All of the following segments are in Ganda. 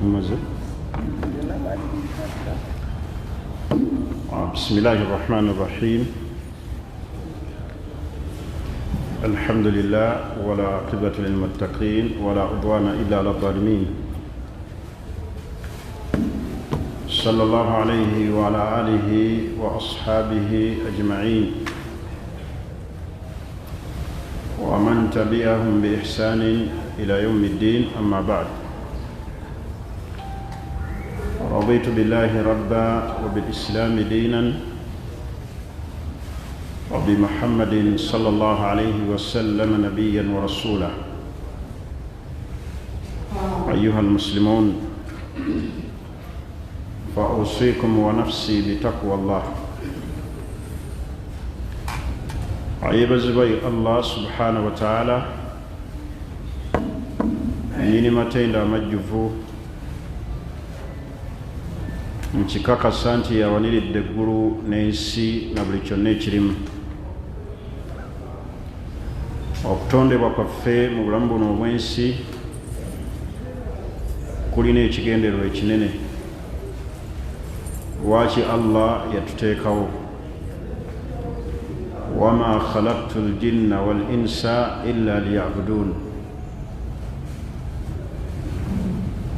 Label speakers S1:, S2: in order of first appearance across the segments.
S1: بسم الله الرحمن الرحيم الحمد لله ولا عقبة للمتقين ولا عدوان إلا على الظالمين صلى الله عليه وعلى آله وأصحابه أجمعين ومن تبعهم بإحسان إلى يوم الدين أما بعد رضيت بالله ربا وبالإسلام دينا وبمحمد صلى الله عليه وسلم نبيا ورسولا أيها المسلمون فأوصيكم ونفسي بتقوى الله عيبزبي الله سبحانه وتعالى نينمتين لا مجفو nkikakasa nti yawaniridde eggulu n'ensi na buli kyonna ekirimu. Okutondebwa kwaffe mu bulamu buno obw'ensi kulina ekigendererwa ekinene. Lwaki Allah yatuteekawo? wama khalaqtu ljinna wal insa illa liya'budun.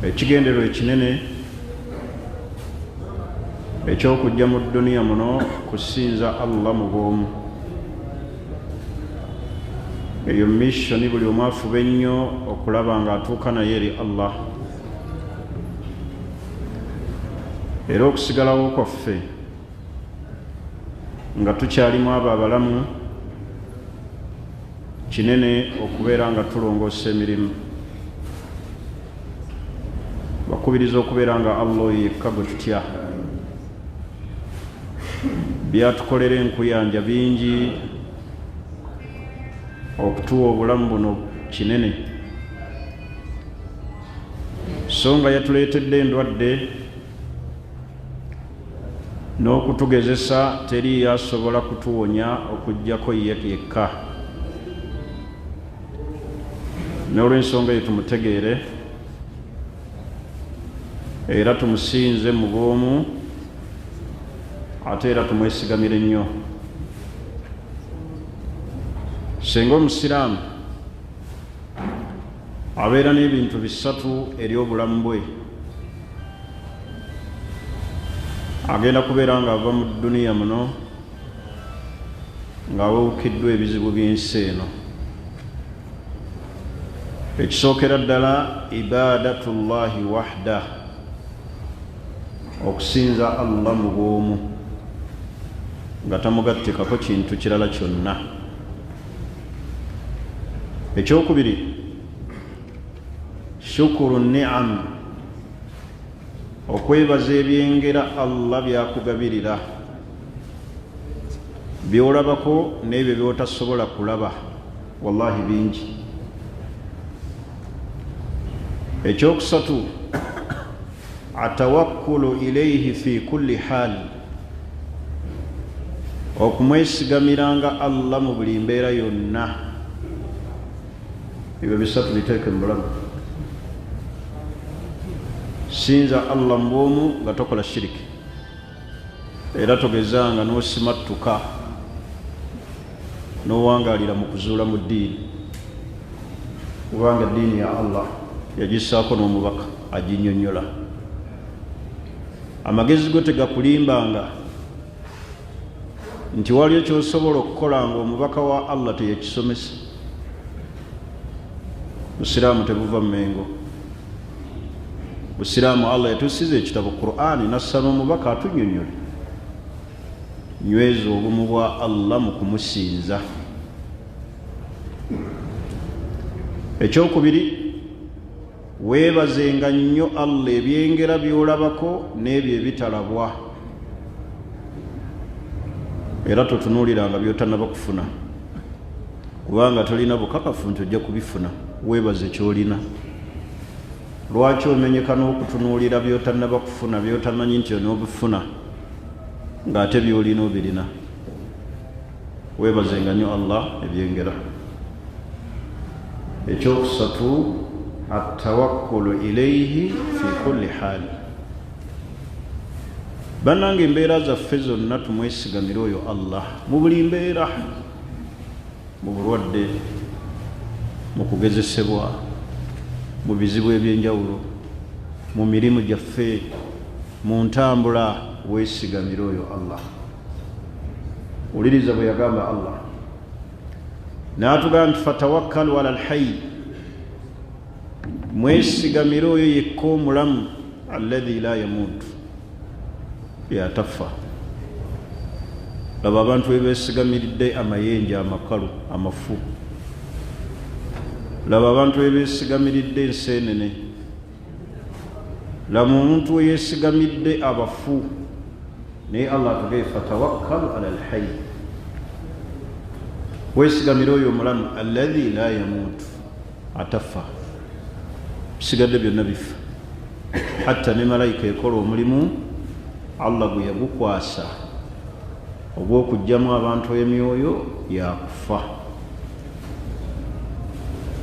S1: Ekigendererwa ekinene ekyokujja mu duniya muno kusinza Allah mu bwomu. Eyo missioni buli omu afuba ennyo okulaba nga atuuka naye eri Allah. Era okusigalawo kwaffe nga tukyalimu abo abalamu kinene okubeera nga tulongoosa emirimu. Bakubiriza okubeera nga Allah yekka gwe tutya. Byatukolera enkuyanja bingi okutuwa obulamu buno kinene, so nga yatuleetedde endwadde n'okutugezesa teri yasobola kutuwonya okuggyako ye yekka. N'olw'ensonga eyo tumutegeere era tumusinze mu bwomu ate era tumwesigamire nnyo. Singa omusiraamu abeera n'ebintu bisatu eri obulamu bwe, agenda kubeera nga ava mu duniya muno ng'awewukiddwa ebizibu by'ensi eno. Ekisookera ddala ibadatullahi wahda, okusinza Allah mu bwomu nga tamugattikako kintu kirala kyonna. Ekyokubiri, shukuru ni'am, okwebaza ebyengera Allah byakugabirira, byolabako n'ebyo byotasobola kulaba, wallahi bingi. Ekyokusatu, atawakkulu ilayhi fi kulli hali, okumwesigamiranga Allah mu buli mbeera yonna. Ebyo bisatu biteeke mu bulamu. Sinza Allah mu bwomu nga tokola shiriki, era togezanga n'osimattuka n'owangaalira mu kuzuula mu ddiini, kubanga ddiini ya Allah yagissaako n'omubaka aginnyonnyola. Amagezi go tegakulimbanga nti waliyo kyosobola okukola nga omubaka wa Allah teyekisomesa. Busiraamu tebuva mmengo. Busiraamu Allah yatusiza ekitabo Qur'ani nassa n'omubaka atunnyonnyole. Nyweza obumu bwa Allah mu kumusinza. Ekyokubiri, weebazenga nnyo Allah ebyengera byolabako n'ebyo ebitalabwa, era totunuuliranga by'otannaba kufuna, kubanga tolina bukakafu nti ojja kubifuna. Weebaze ky'olina. Lwaki omenyeka n'okutunuulira by'otannaba kufuna, by'otamanyi nti onoobifuna ng'ate by'olina obirina? Weebazenga nnyo Allah ebyengera. Ekyokusatu, atawakkulu ilayhi fi kulli hali. Bannange embeera zaffe zonna tumwesigamire oyo Allah mu buli mbeera, mu bulwadde, mu kugezesebwa, mu bizibu ebyenjawulo, mu mirimu gyaffe, mu ntambula, weesigamire oyo Allah. Uliriza bwe yagamba Allah n'atugamba nti fatawakkalu ala alhayy, mwesigamire oyo yekka omulamu, alladhi la yamuutu, yatafa. Laba abantu bebeesigamiridde amayenje amakalu amafu, laba abantu bebeesigamiridde enseenene, laba omuntu weyeesigamidde abafu. Naye Allah atugee fatawakkalu ala alhayy, weesigamire oyo omulamu, alladhi la yamuutu, atafa. Bisigadde byonna bifa, hatta ne malayika ekola omulimu Allah gwe yagukwasa ogw'okugyamu abantu emyoyo yakufa.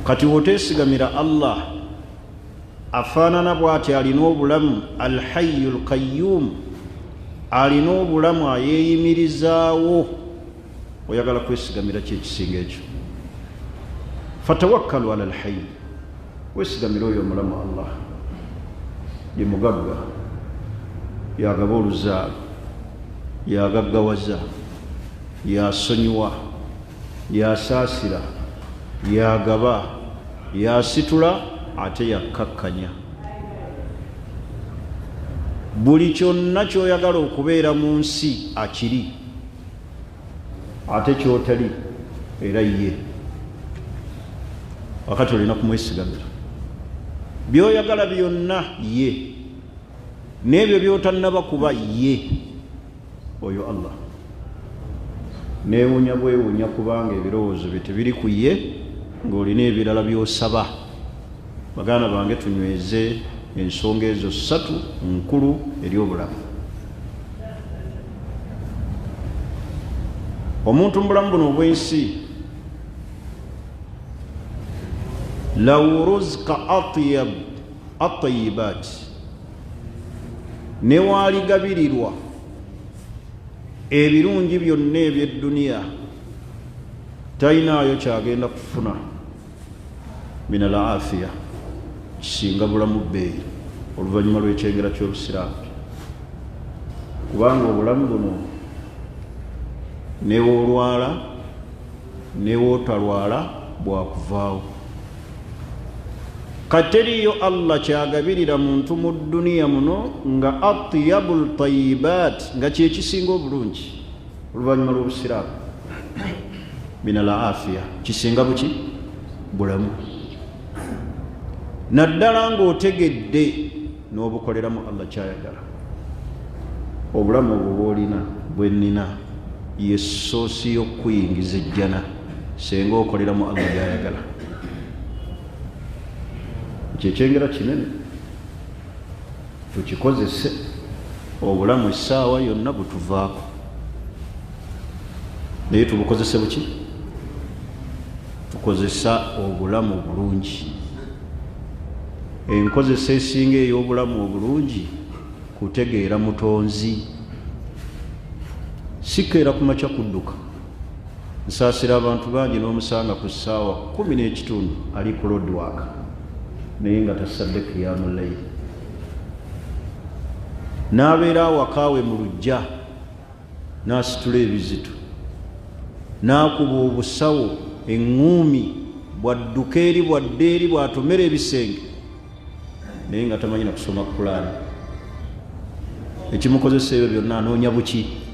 S1: Kati woteesigamira Allah afaanana bw'ati, alina obulamu, alhayyul qayyum, alina obulamu ayeeyimirizaawo. Oyagala kwesigamira ki ekisinga ekyo? Fatawakkalu ala alhayy, weesigamire oyo omulamu Allah. Ye mugagga, yagaba oluzaalo, yagaggawaza, yasonyiwa, yasaasira, yagaba, yasitula, ate yakkakkanya. Buli kyonna ky'oyagala okubeera mu nsi akiri, ate ky'otali era ye. Wakati olina kumwesigamira by'oyagala byonna ye, n'ebyo by'otannaba kuba ye, oyo Allah. Neewunya bwewunya kubanga ebirowoozo bye tebiri ku ye, ng'olina ebirala by'osaba. Baganda bange, tunyweze ensonga ezo ssatu nkulu eri obulamu. Omuntu mu bulamu buno obw'ensi, law ruzqa atayibat, ne waaligabirirwa ebirungi byonna eby'edduniya, talinaayo kyagenda kufuna minal afiya, kisinga bulamu bbeeyi oluvannyuma lw'ekyengera ky'obusiraamu. Kubanga obulamu buno newoolwala newootalwala bwakuvaawo. Kateriyo Allah kyagabirira muntu mu dduniya muno nga atyabul tayyibat, nga kyekisinga obulungi oluvannyuma lw'obusiraamu, minal afiya, kisinga buki? Bulamu. Naddala ng'otegedde n'obukoleramu Allah kyayagala. Obulamu obwo bw'olina, bwe nnina, ye ssoosi y'okuyingiza ejjana senga okoleramu Allah byayagala. Kyekyengera kinene, tukikozese obulamu essaawa yonna butuvaako, naye tubukozese buki? Tukozesa obulamu obulungi. Enkozesa esinga ey'obulamu obulungi kutegeera mutonzi. Sikeera kumakya kudduka nsaasira abantu bangi n'omusanga ku ssaawa 10:30 ali ku roadwork, naye nga tasadde qiyaamu layli. N'abeera awakaawe mu luggya n'asitula ebizito, n'akuba obusawo eŋŋuumi, bwadduka eri bwadde eri, bw'atomera ebisenge, naye nga tamanyi na kusoma Qur'an. Ekimukozesa ebyo byonna anoonya buki?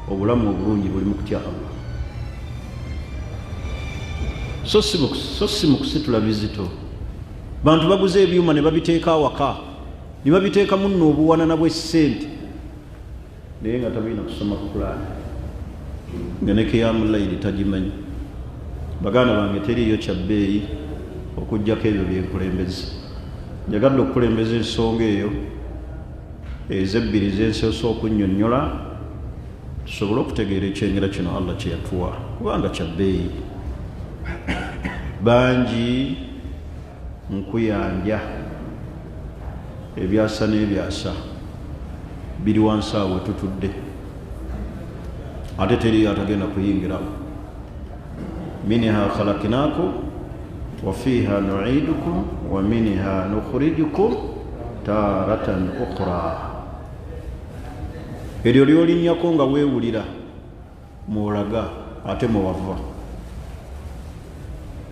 S1: Obulamu obulungi buli mu kutya Allah. So si mu kusitula bizito. Bantu baguze ebyuma ne babiteeka awaka, ne babiteeka munno obuwanana bw'essente, naye nga tamanyi na kusoma Qur'an, nga ne qiyaamu layli tagimanyi. Baganda bange, teriyo kyabbeeyi okuggyako ebyo byenkulembeze. Njagadde okukulembeza ensonga eyo ezebbiri zensoose okunnyonnyola, tusobole okutegeera ekyengera kino Allah kye yatuwa, kubanga kyabbeeyi. Bangi nkuyanja ebyasa n'ebyasa biri wansi awo tutudde ate teri atagenda kuyingirawo. minha khalaknakum wa fiha nu'idukum wa minha nukhrijukum taratan ukhra. eryo lyolinnyako nga weewulira mwolaga ate mwewava,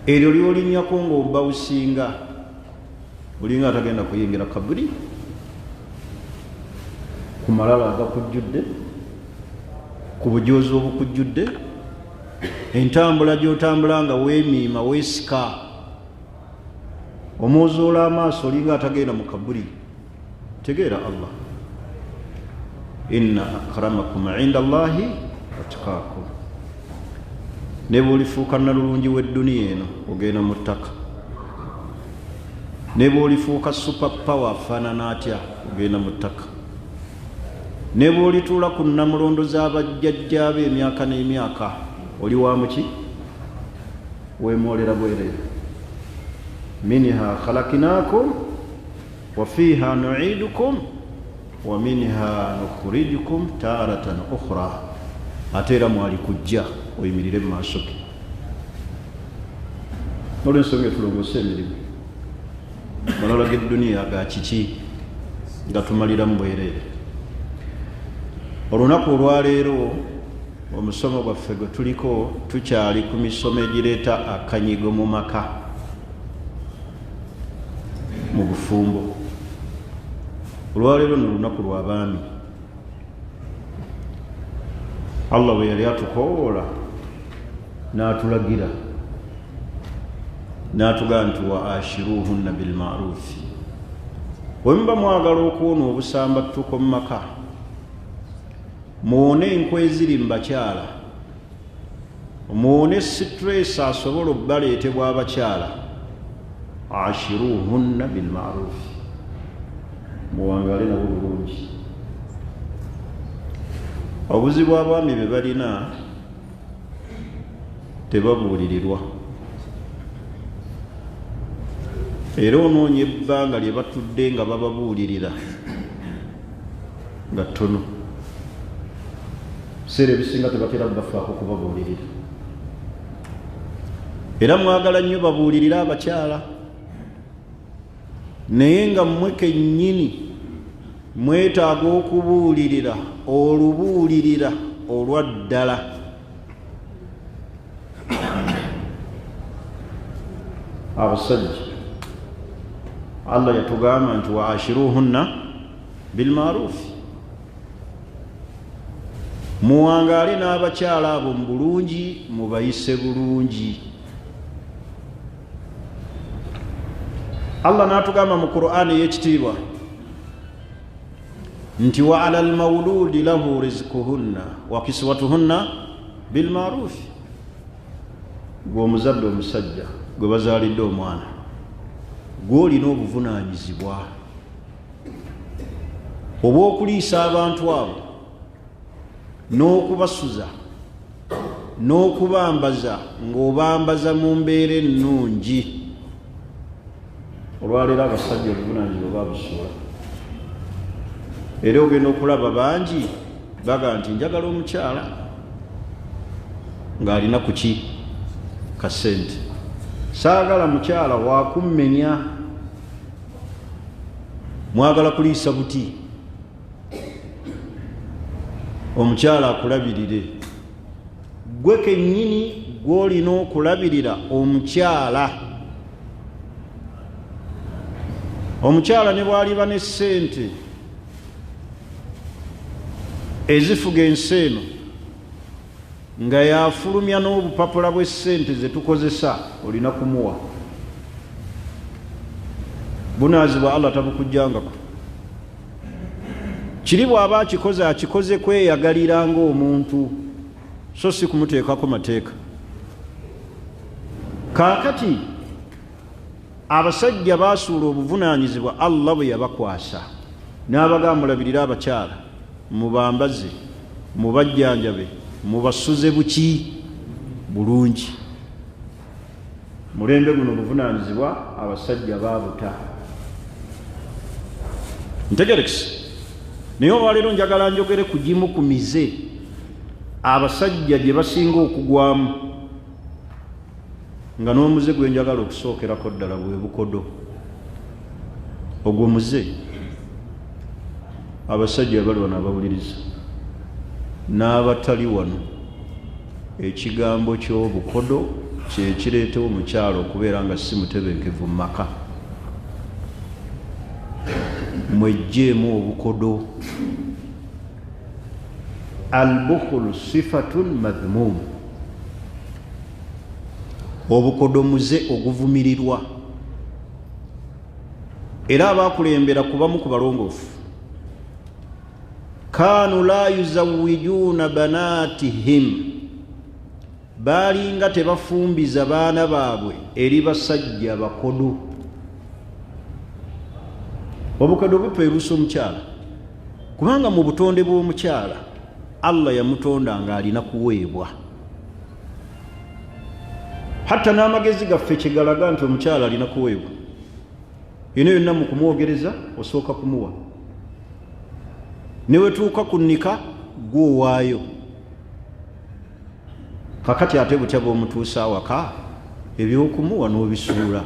S1: eryo lyolinnyako ng'oba usinga olinga atagenda kuyingira kabuli ku malala agakujjudde, ku bujoozi obukujjudde, entambula gy'otambula nga weemiima weesika, omwozoola amaaso olinga atagenda mu kabuli. tegeera Allah, inna akramakum inda Allahi atqakum. ne bw'olifuuka nalulungi w'edduniya eno ogenda mu ttaka, ne bw'olifuuka super power afaanana atya ogenda mu ttaka, ne bw'olituula ku namulondo z'abajjajjaabe emyaka n'emyaka oli wa muki? weemwolera bwereere. minha khalaknakum wa fiha nu'idukum wa minha nukhrijukum taratan ukhra. ate era mwali kujja oyimirire mu maaso ge. olw'ensonga etulongoose emirimu malala g'edduniya ga kiki nga tumaliramu bwereere. olunaku olwaleero omusomo gwaffe gwe tuliko tukyali ku misomo egireeta akanyigo mu maka mu bufumbo. olwaleero nolunaku lw'abaami. Allah bwe yali atukowoola n'atulagira n'atugamba nti wa ashiruhunna bilmarufi. bwe muba mwagala okuwona obusambattuko mu maka, muwone enkwe eziri mu bakyala, muwone situresi asobola obbaleetebwa abakyala. ashiruhunna bilmarufi, muwangale nabo bulungi. obuzibu abaami be balina tebabuulirirwa, era onoonya ebbanga lye batudde nga bababuulirira nga ttono. biseera ebisinga tebatera bafaako kubabuulirira, era mwagala nnyo babuulirira abakyala, naye nga mmwe kennyini mwetaaga okubuulirira olubuulirira olwa ddala. abasajja Allah yatugamba nti wa ashiruhunna bilmarufi, muwangaale n'abakyala abo mu bulungi, mubayise bulungi. Allah n'atugamba mu Qur'ani ey'ekitiibwa nti wa ala almawludi lahu rizquhunna wa kiswatuhunna bilmarufi. gwe omuzadde omusajja gwe bazaalidde omwana, gw'olina obuvunaanyizibwa obw'okuliisa abantu abo n'okubasuza n'okubambaza ng'obambaza mu mbeera ennungi. olwaleero abasajja obuvunaanyizibwa babusuula, era ogenda okulaba bangi baga nti njagala omukyala ng'alina ku ki kasente, saagala mukyala wakummenya, mwagala kuliisa buti. omukyala akulabirire, gwe kennyini gw'olina okulabirira omukyala. omukyala ne bw'aliba ne ssente ezifuga ensi eno nga yafulumya n'obupapula bw'essente ze tukozesa, olina kumuwa. bunaazibwa Allah tabukujjangako. kiri bw'aba akikoze akikoze kweyagalira ng'omuntu, so si kumuteekako mateeka. kaakati abasajja baasuula obuvunaanyizibwa Allah bwe yabakwasa, n'abagamba mulabirira abakyala, mubambaze, mubajjanjabe, mubasuze buki bulungi. mulembe guno buvunaanyizibwa abasajja baabuta. Ntegerekisi naye olwaleero njagala njogere ku gimu ku mize abasajja gye basinga okugwamu, nga n'omuze gwe njagala okusookerako ddala bwe bukodo. Ogwo muze abasajja abali wano abawuliriza n'abatali wano, ekigambo ky'obukodo kye kireeta omukyalo okubeera nga si mutebenkevu mu maka. Mwejjeemu obukodo. Albukhulu sifatun madhmum, obukodo muze oguvumirirwa. Era abakulembera kubamu ku balongoofu, kaanu la yuzawijuuna banatihim, baalinga tebafumbiza baana baabwe eri basajja bakodo. Obukodo bupeeruusa omukyala, kubanga mu butonde bw'omukyala Allah yamutonda nga alina kuweebwa. Hatta n'amagezi gaffe kyegalaga nti omukyala alina kuweebwa, yena yonna mu kumwogereza osooka kumuwa. Ne wetuuka ku nnika gw'owaayo. Kakati ate butya bw'omutuusa awaka eby'okumuwa n'obisuula.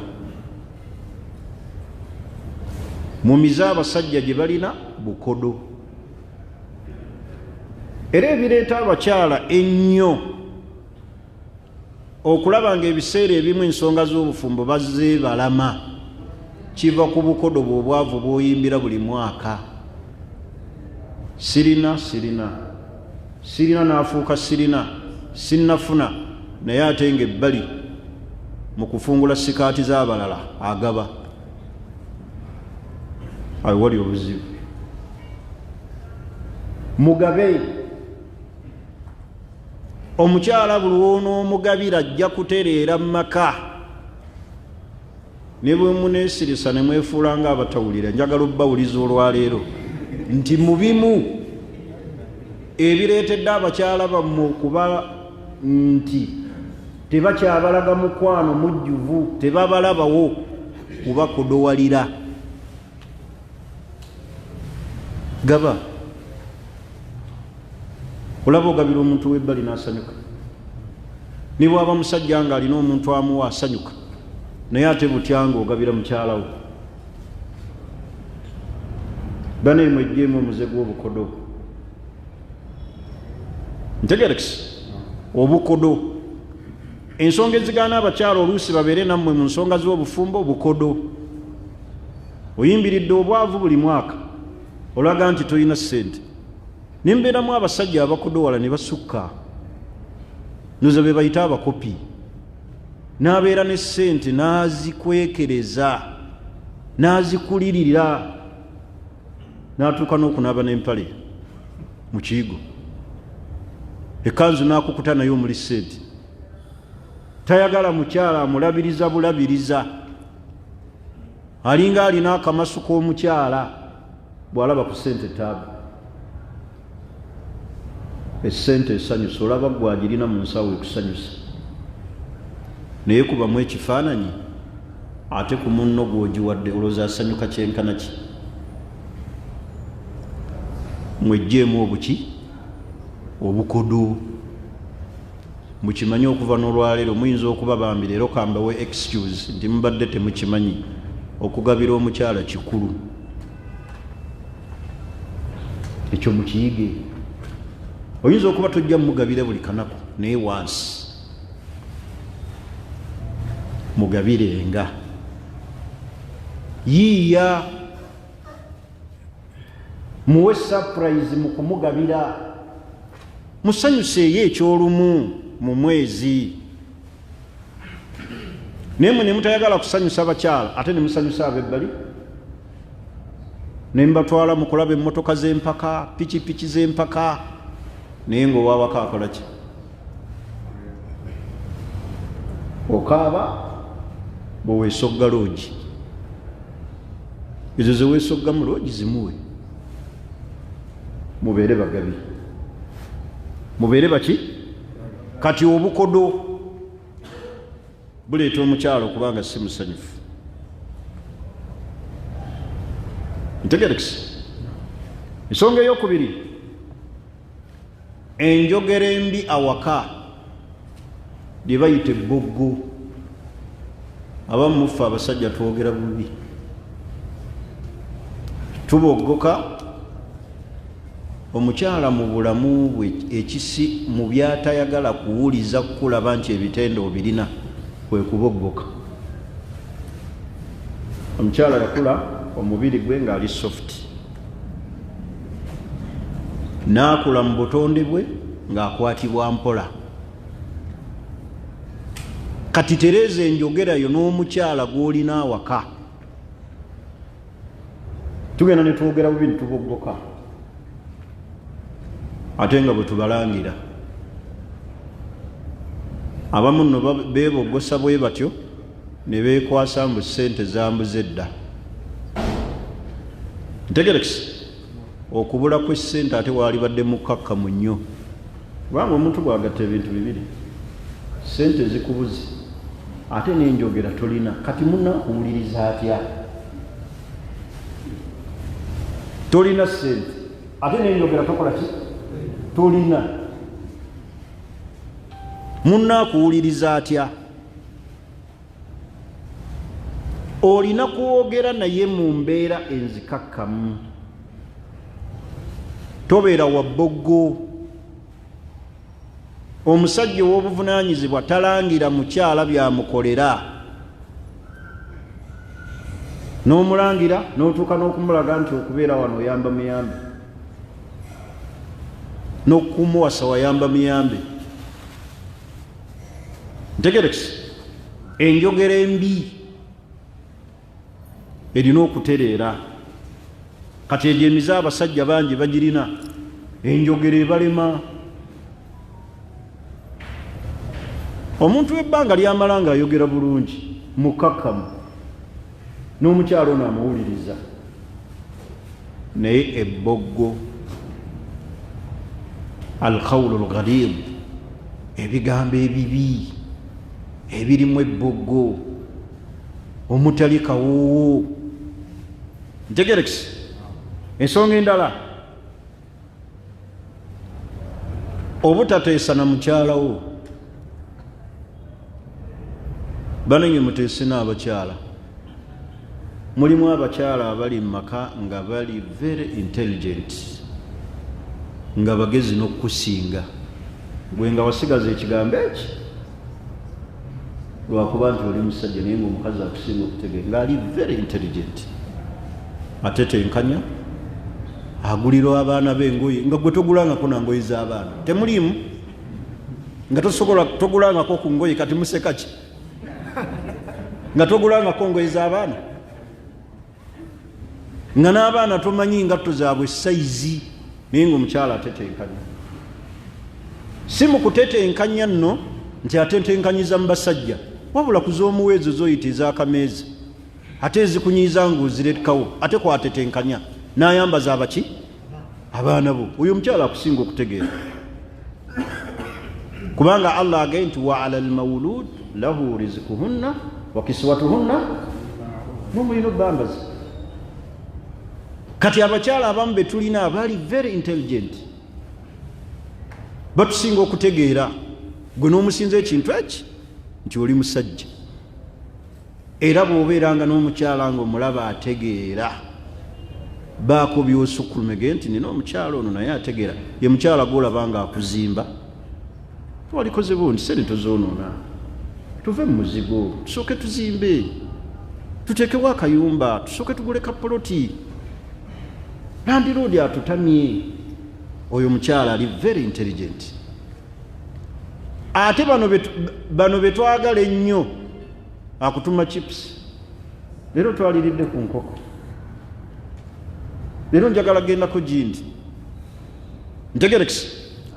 S1: Mu mize abasajja gye balina bukodo. Era ebireeta abakyala ennyo okulaba ng'ebiseera ebimu ensonga z'obufumbo bazze balama, kiva ku bukodo bw'obwavu bw'oyimbira buli mwaka. Sirina n'afuuka sinnafuna, naye ate ng'ebbali mu kufungula sikaati z'abalala agaba. Ayo wali obuzibu. Mugabe. Omukyala buli w'onoomugabira ajja kutereera mu maka. Ne bwe muneesirisa ne mwefuula ng'abatawulira, njagala obbawuliza olwaleero nti mu bimu ebireetedde abakyala bammwe okuba nti tebakyabalaga mukwano mujjuvu, tebabalabawo kubakodowalira. Gaba olaba ogabira omuntu w'ebbali n'asanyuka. Ne bw'aba musajja nga alina omuntu amuwa asanyuka, naye ate butya ng'ogabira mukyalawo. Bane mwejjeemu omuze gw'obukodo. Ntegerekisi obukodo. Ensonga ezigaana abakyala oluusi babeere nammwe mu nsonga z'obufumbo bukodo. Oyimbiridde obwavu buli mwaka, olaga nti tolina ssente. Nimbeeramu abasajja abakodowala ne basukka, noza be bayita abakopi, n'abeera ne ssente n'azikwekereza n'azikulirira, n'atuuka n'okunaaba n'empale mu kiyigo, ekanzu n'akukuta naye omuli ssente. Tayagala mukyala amulabiriza bulabiriza, alinga alina akamasu k'omukyala bw'alaba ku ssente taabu. Essente esanyusa, olaba gwagirina mu nsawo ekusanyusa, naye kubamu ekifaananyi ate ku munno gw'ogiwadde olowooza asanyuka kyenkana ki? Mwejjeemu obuki? Obukodo. Mukimanyi okuva n'olwaleero, muyinza okuba bambi leero kambawe excuse nti mubadde temukimanyi. Okugabira omukyala kikulu, ekyo mukiyige. Oyinza okuba tojja mugabire buli kanaku, naye wansi mugabirenga. Yiiya muwe surprise mu kumugabira, musanyuseeyo ekyolumu mu mwezi. Naye mwe ne mutayagala kusanyusa abakyala ate ne musanyusa ab'ebbali, ne mbatwala mu kulaba emmotoka z'empaka, pikipiki z'empaka, naye ng'owaawaka akola ki? Okaaba bweweesogga loogi. Ezo ze weesogga mu loogi zimuwe. Mubeere bagabi. Mubeere baki? Kati obukodo. buleeta omukyalo kubanga si musanyufu. Ntegerekese. Ensonga ey'okubiri, enjogera embi awaka lye bayita ebboggo. Abamu muffe abasajja twogera bubi, tuboggoka. Omukyala mu bulamu bwe ekisi mu byatayagala kuwuliza kulaba nti ebitendo obirina kwe kuboggoka. Omukyala yakula omubiri gwe ng'ali soft, n'akula mu butonde bwe ng'akwatibwa mpola. Kati tereeza enjogera yo n'omukyala gw'olina awaka, tugenda ne twogera bubi ne tuboggoka ate nga bwe tubalangira. Abamu nno beeboggosa bwe batyo ne beekwasa mbu ssente zambuze dda. Ntegerekese. Okubula kw'essente ate waalibadde mukakkamu nnyo, kubanga omuntu bw'agatta ebintu bibiri, ssente zikubuze ate n'enjogera tolina. Kati munakuwuliriza atya? Tolina ssente ate n'enjogera tokola ki? Tolina. Munakuwuliriza atya? Olina kwogera naye mu mbeera enzikakkamu, tobeera wa bboggo. Omusajja ow'obuvunaanyizibwa talangira mukyala byamukolera, n'omulangira n'otuuka n'okumulaga nti okubeera wano oyamba muyambe, n'okumuwasa wayamba muyambe. Ntegerekese. Enjogera embi erina okutereera. Kati egyo emize abasajja bangi bagirina, enjogera ebalema. Omuntu w'ebbanga lyamala ng'ayogera bulungi mukakkamu, n'omukyalo ono amuwuliriza, naye ebboggo, alqawlu alghaliid, ebigambo ebibi ebirimu ebboggo, omutali kawoowo. Ntegerekese. Ensonga endala, obutateesa na mukyalawo. Banenye muteese n'abakyala. Mulimu abakyala abali mu maka nga bali very intelligent, nga bagezi n'okusinga gwe nga wasigaza ekigambo eki lwakuba nti oli musajja naye ng'omukazi akusinga okutegeera ng'ali very intelligent. Ate tenkanya agulirwa abaana b'engoye nga gwe togulangako nangoye z'abaana. Temuliimu nga tosobola togulangako ku ngoye. Kati museka ki nga togulangako ngoye z'abaana? Nga n'abaana tomanyi ngatto zaabwe sayizi, naye ng'omukyala atetenkanya. Si mu kutetenkanya nno nti atetenkanyiza mu basajja, wabula ku z'omuweezo zoyita ez'akameeza, ate ezikunyiiza ng'ozirekawo, ate kwatetenkanya n'ayambaza abaki? Abaana bo. Oyo omukyala akusinga okutegeera, kubanga Allah agaye nti wa ala almawlud lahu rizquhunna wa kiswatuhunna, mumulina obbambaza. Kati abakyala abamu be tulina abali very intelligent, batusinga okutegeera. Gwe n'omusinza ekintu eki nti oli musajja, era bw'obeeranga n'omukyala ng'omulaba ategeera, baako by'osukkulumege nti nina omukyala ono naye ategeera. Ye mukyala gw'olaba nga akuzimba, twalikoze bundi sente tozoonoona, tuve mu muzigo, tusooke tuzimbe, tuteekewo akayumba, tusooke tugule kapoloti, landiroodi atutamye. Oyo mukyala ali very intelligent. Ate bano betwagala ennyo, akutuma chips, leero twaliridde ku nkoko, leero njagala gendako gindi. Ntegerekese.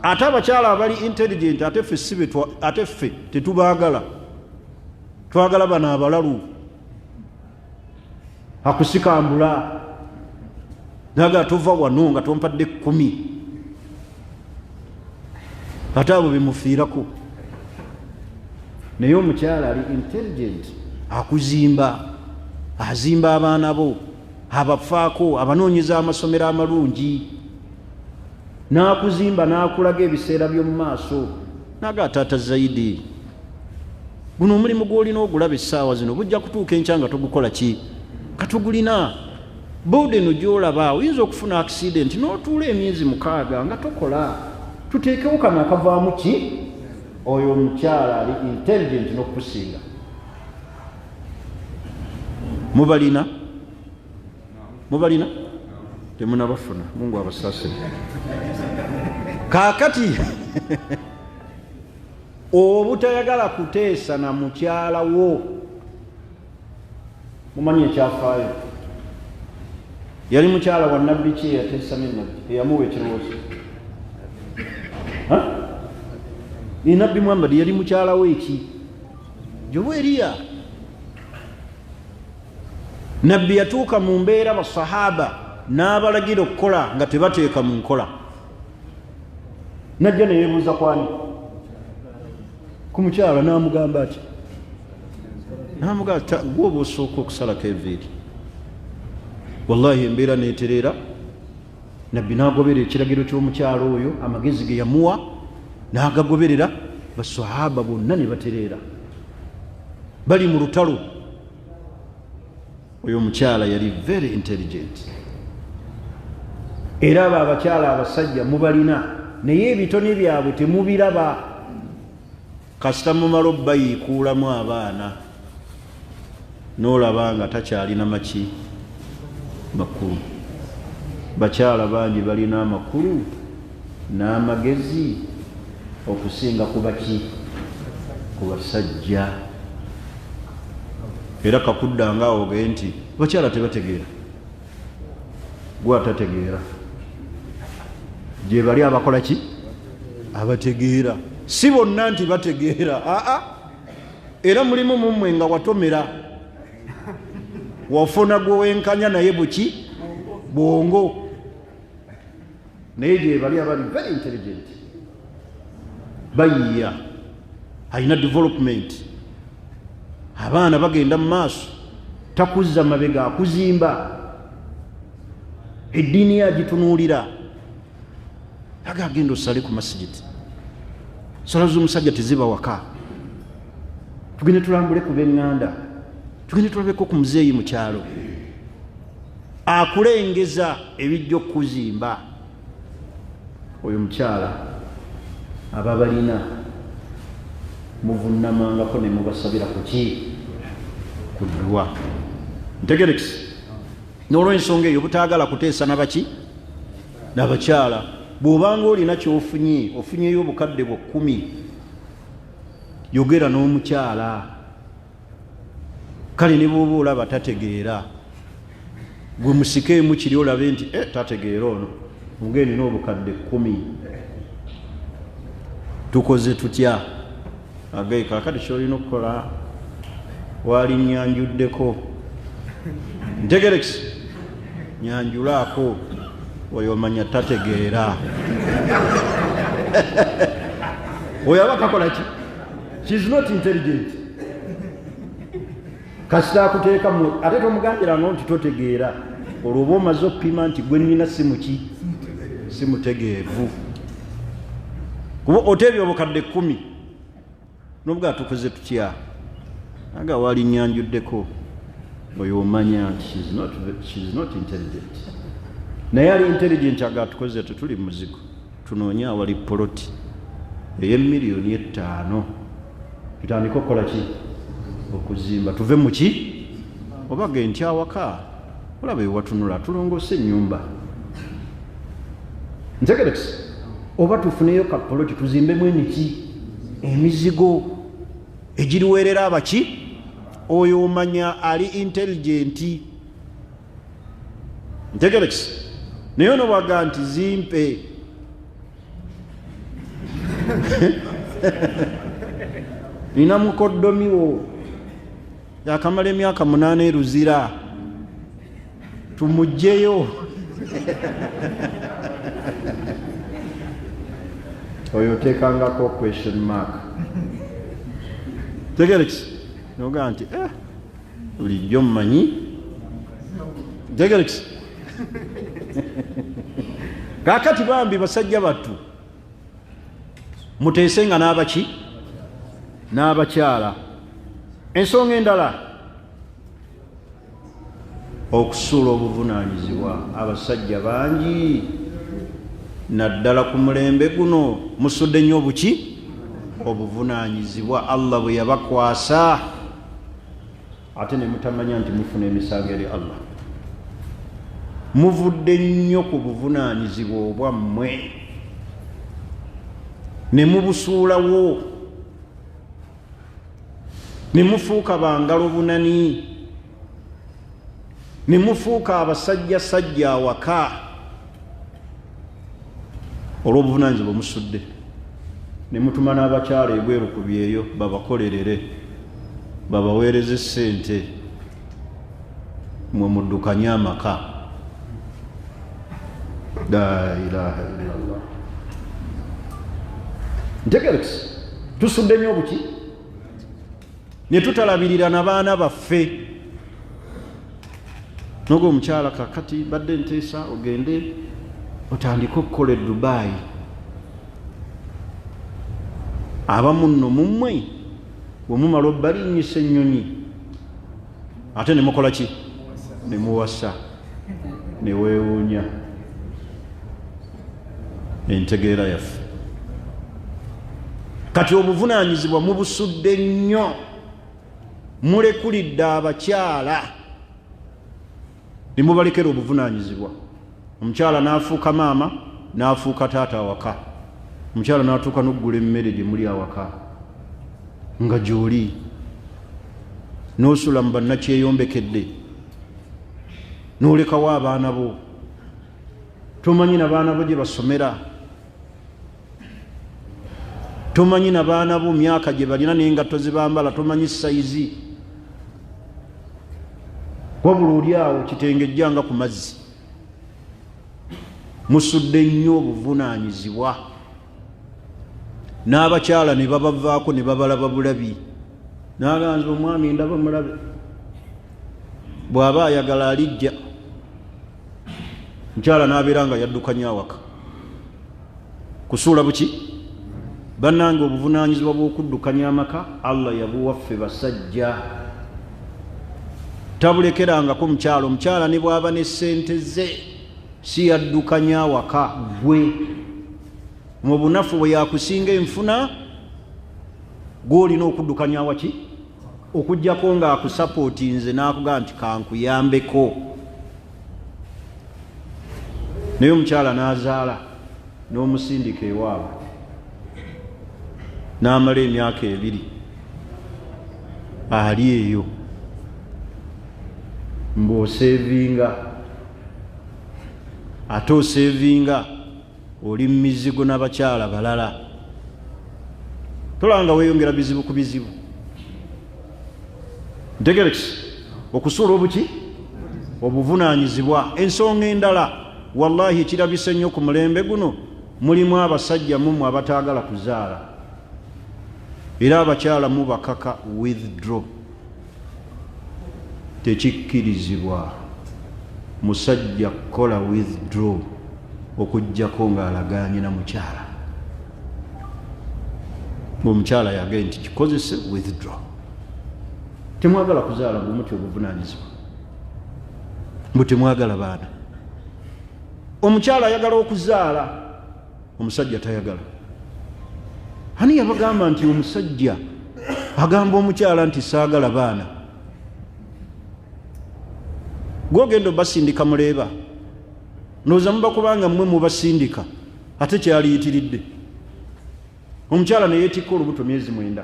S1: Ate abakyala abali intelligent ate ffe tetubaagala, twagala bano abalalu, akusikambula naga tuva wano nga tompadde 10, ate abo bemufiirako. naye omukyala ali intelligent, akuzimba, azimba abaana bo, abafaako, abanoonyeza amasomero amalungi, n'akuzimba n'akulaga ebiseera by'omu maaso. Naga taata zaidi, guno omulimu gw'olina ogulaba essaawa zino bujja kutuuka enkya nga togukola ki? Katugulina. Boodeno gy'olaba oyinza okufuna accident n'otuula emyezi 6 nga tokola. Tuteekewo kano akavaamu ki? Oyo omukyala ali intelligent n'okusinga. Mubalina? Mubalina? Temunabafuna. Mungu abasasire. Kaakati obutayagala kuteesa na mukyala wo, mumanyi ekyafaayo. Yali mukyala wa nabbi ki eyateesa ne nabbi eyamuwa ekirowoozo? Nabbi Muhammad yali mukyala we ki? Jobu Eriya. Nabbi yatuuka mu mbeera basahaba n'abalagira okukola nga tebateeka mu nkola. Najja ne yeebuuza kwani? Ku mukyala n'amugamba ati, n'amugamba gw'oba osooka okusalako enviiri. Wallahi embeera neetereera. Nabbi n'agobera ekiragiro ky'omukyala oyo, amagezi ge yamuwa n'agagoberera. Basahaba bonna ne batereera, bali mu lutalo. Oyo omukyala yali very intelligent. Era abo abakyala abasajja mubalina, naye ebitone byabwe temubiraba. Kasita mumala obbayiikuulamu abaana n'olaba nga takyalina maki makulu. Bakyala bangi balina amakulu n'amagezi okusinga ku baki? Ku basajja. Era kakuddanga oge nti bakyala tebategeera, gwe atategeera. Gye bali abakola ki? Abategeera. Si bonna nti bategeera, era mulimu mummwe nga watomera, wafuna gwe wenkanya naye buki? Bwongo. Naye gye bali abali very intelligent, bayiya, alina development, abaana bagenda mu maaso, takuzza mabega, akuzimba, eddiini yagitunuulira. Agagenda osale ku masigiti, sala z'omusajja teziba waka, tugende tulambule ku b'eŋŋanda, tugende tulabeko ku muzeeyi mu kyalo, akulengeza ebijja okuzimba. Oyo mukyala aba balina muvunnamangako ne mubasabira ku ki? Ku ddwa. Ntegerekisi. N'olw'ensonga eyo butaagala kuteesa nabaki? N'abakyala. Bw'obanga olina ky'ofunye, ofunyeyo obukadde bwo 10, yogera n'omukyala. Kale ne bw'oba olaba tategeera, gwe musikeemu kiri olabe nti tategeera ono, mugeni n'obukadde 10. Tukoze tutya? Agaye kaakati ky'olina okukola, waali nyanjuddeko. Ntegerekisi. Nyanjulaako. Oyo omanya tategeera. Oyo aba kakola ki? She is not intelligent. Kasita akuteeka mu ate tomugambiranga nti totegeera. Olwo oba omaze okupima nti gwe nnina si muki? Si mutegeevu. Kuba oteebya obukadde 10 n'obuga tukoze tutya? Aga waali nyanjuddeko. Oyo omanya nti she is not intelligent. Naye ali intelligent aga tukoze tutuli muzigo, tunoonya awali poloti ey'emiliyoni 5, tutandika okukola ki? Okuzimba. Tuve mu ki? Oba genti awaka olaba ewatunula tulongose ennyumba. Ntegerekisi. Oba tufuneyo ka poloti tuzimbemu emiki, emizigo egiriweerera abaki? Oyo omanya ali intelligent. Ntegerekisi. Naye ono bwaga nti zimpe. Nina mukoddomiwo yakamala emyaka 8 Luzira, tumugjeyo. Oyo oteekangako question mark. tegerekisi noga nti bulijjo mmanyi tegerekisi kakati bambi basajja battu muteesenga n'abaki n'abakyala. Ensonga endala okusuula obuvunaanyizibwa. Abasajja bangi naddala ku mulembe guno musudde nnyo obuki obuvunaanyizibwa Allah bwe yabakwasa ate ne mutamanya nti mufuna emisango eri Allah. Muvudde nnyo ku buvunaanyizibwa obwammwe ne mubusuulawo ne mufuuka bangalo bunani ne mufuuka abasajja sajja awaka olw'obuvunaanyizibwa musudde. Ne mutuma n'abakyala ebweru ku byeyo babakolerere babaweereze ssente mwe muddukanye amaka. La ilaha illallah. Ntegerekisi tusudde nnyo obuki ne tutalabirira na baana baffe. Nogo omukyala kakati badde nteesa ogende otandike okukola e Dubai. Abamu nno mummwe bwe mumala obbalinyisa ennyonyi ate ne mukola ki ne muwasa ne weewuunya entegeera yaffe. Kati obuvunaanyizibwa mubusudde nnyo, mulekulidde abakyala ne mubalekera obuvunaanyizibwa. Omukyala n'afuuka maama n'afuuka taata awaka. Omukyala n'atuuka n'oggula emmere gye muli awaka nga gy'oli n'osula mu bannakyeyombekedde n'olekawo abaana bo, tomanyi na baana bo gye basomera, tomanyi na baana bo myaka gye balina n'engatto ze bambala, tomanyi sayizi, wabula oli awo kitengejjanga ku mazzi. Musudde nnyo obuvunaanyizibwa. N'abakyala ne babavaako ne babalaba bulabi, n'aganza omwami ndaba mulabe, bw'aba ayagala alijja. Mukyala n'abeera nga yaddukanya awaka. Kusuula buki? Bannange obuvunaanyizibwa bw'okuddukanya amaka Allah yabuwaffe basajja. Tabulekerangako mukyala. Omukyala ne bw'aba ne ssente ze si yaddukanya awaka gwe. Mu bunafu bwe yakusinga enfuna gw'olina okuddukanya waki? Okuggyako ng'akusapootinze n'akugamba nti kankuyambeko. Naye omukyala n'azaala n'omusindika ewaabwe n'amala emyaka 2 ali eyo mb'oseevinga ate oseevinga oli mu mizigo n'abakyala balala. Tolanga weeyongera bizibu ku bizibu. Ntegerekisi okusuula obuki obuvunaanyizibwa. Ensonga endala wallahi ekirabise nnyo ku mulembe guno mulimu abasajja mumwe abataagala kuzaala era abakyala mubakaka withdraw. Tekikkirizibwa musajja kukola withdraw okuggyako ng'alagaanye na mukyala. Omukyala yagambye nti kikozese withdraw. Temwagala kuzaala bwe mutyo obuvunaanyizibwa, bwe temwagala baana. Omukyala ayagala okuzaala, omusajja tayagala. Ani yabagamba nti omusajja agamba omukyala nti saagala baana? Gwogenda obasindika muleeba nooza muba kubanga mmwe mubasindika ate kyaliyitiridde. Omukyala ne yeetikka olubuto myezi 9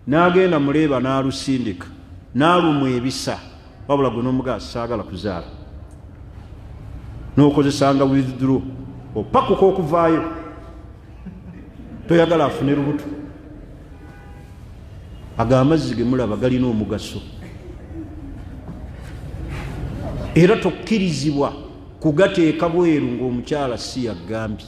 S1: n'agenda muleeba n'alusindika n'alumwa ebisa, wabula gwe n'omugaasi saagala kuzaala. N'okozesanga withdraw opakuka okuvaayo, toyagala afune lubuto. Ago amazzi ge mulaba galina omugaso era tokkirizibwa kugateeka bweru ng'omukyala si yagambye.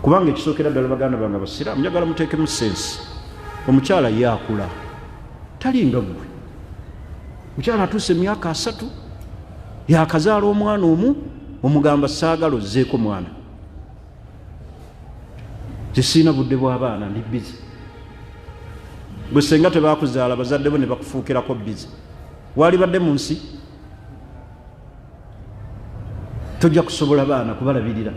S1: kubanga ekisookera ddala baganda bange abasiraamu njagala muteekemu sensi. Omukyala yaakula talinga gwe. Mukyala atuuse emyaka 3 yakazaala omwana omu omugamba saagala ozzeeko mwana. Tesiina budde bw'abaana ndi bizi. Bwe senga tebakuzaala bazadde bo ne bakufuukirako bizi. Wali badde mu nsi tojja kusobola baana kubalabirira.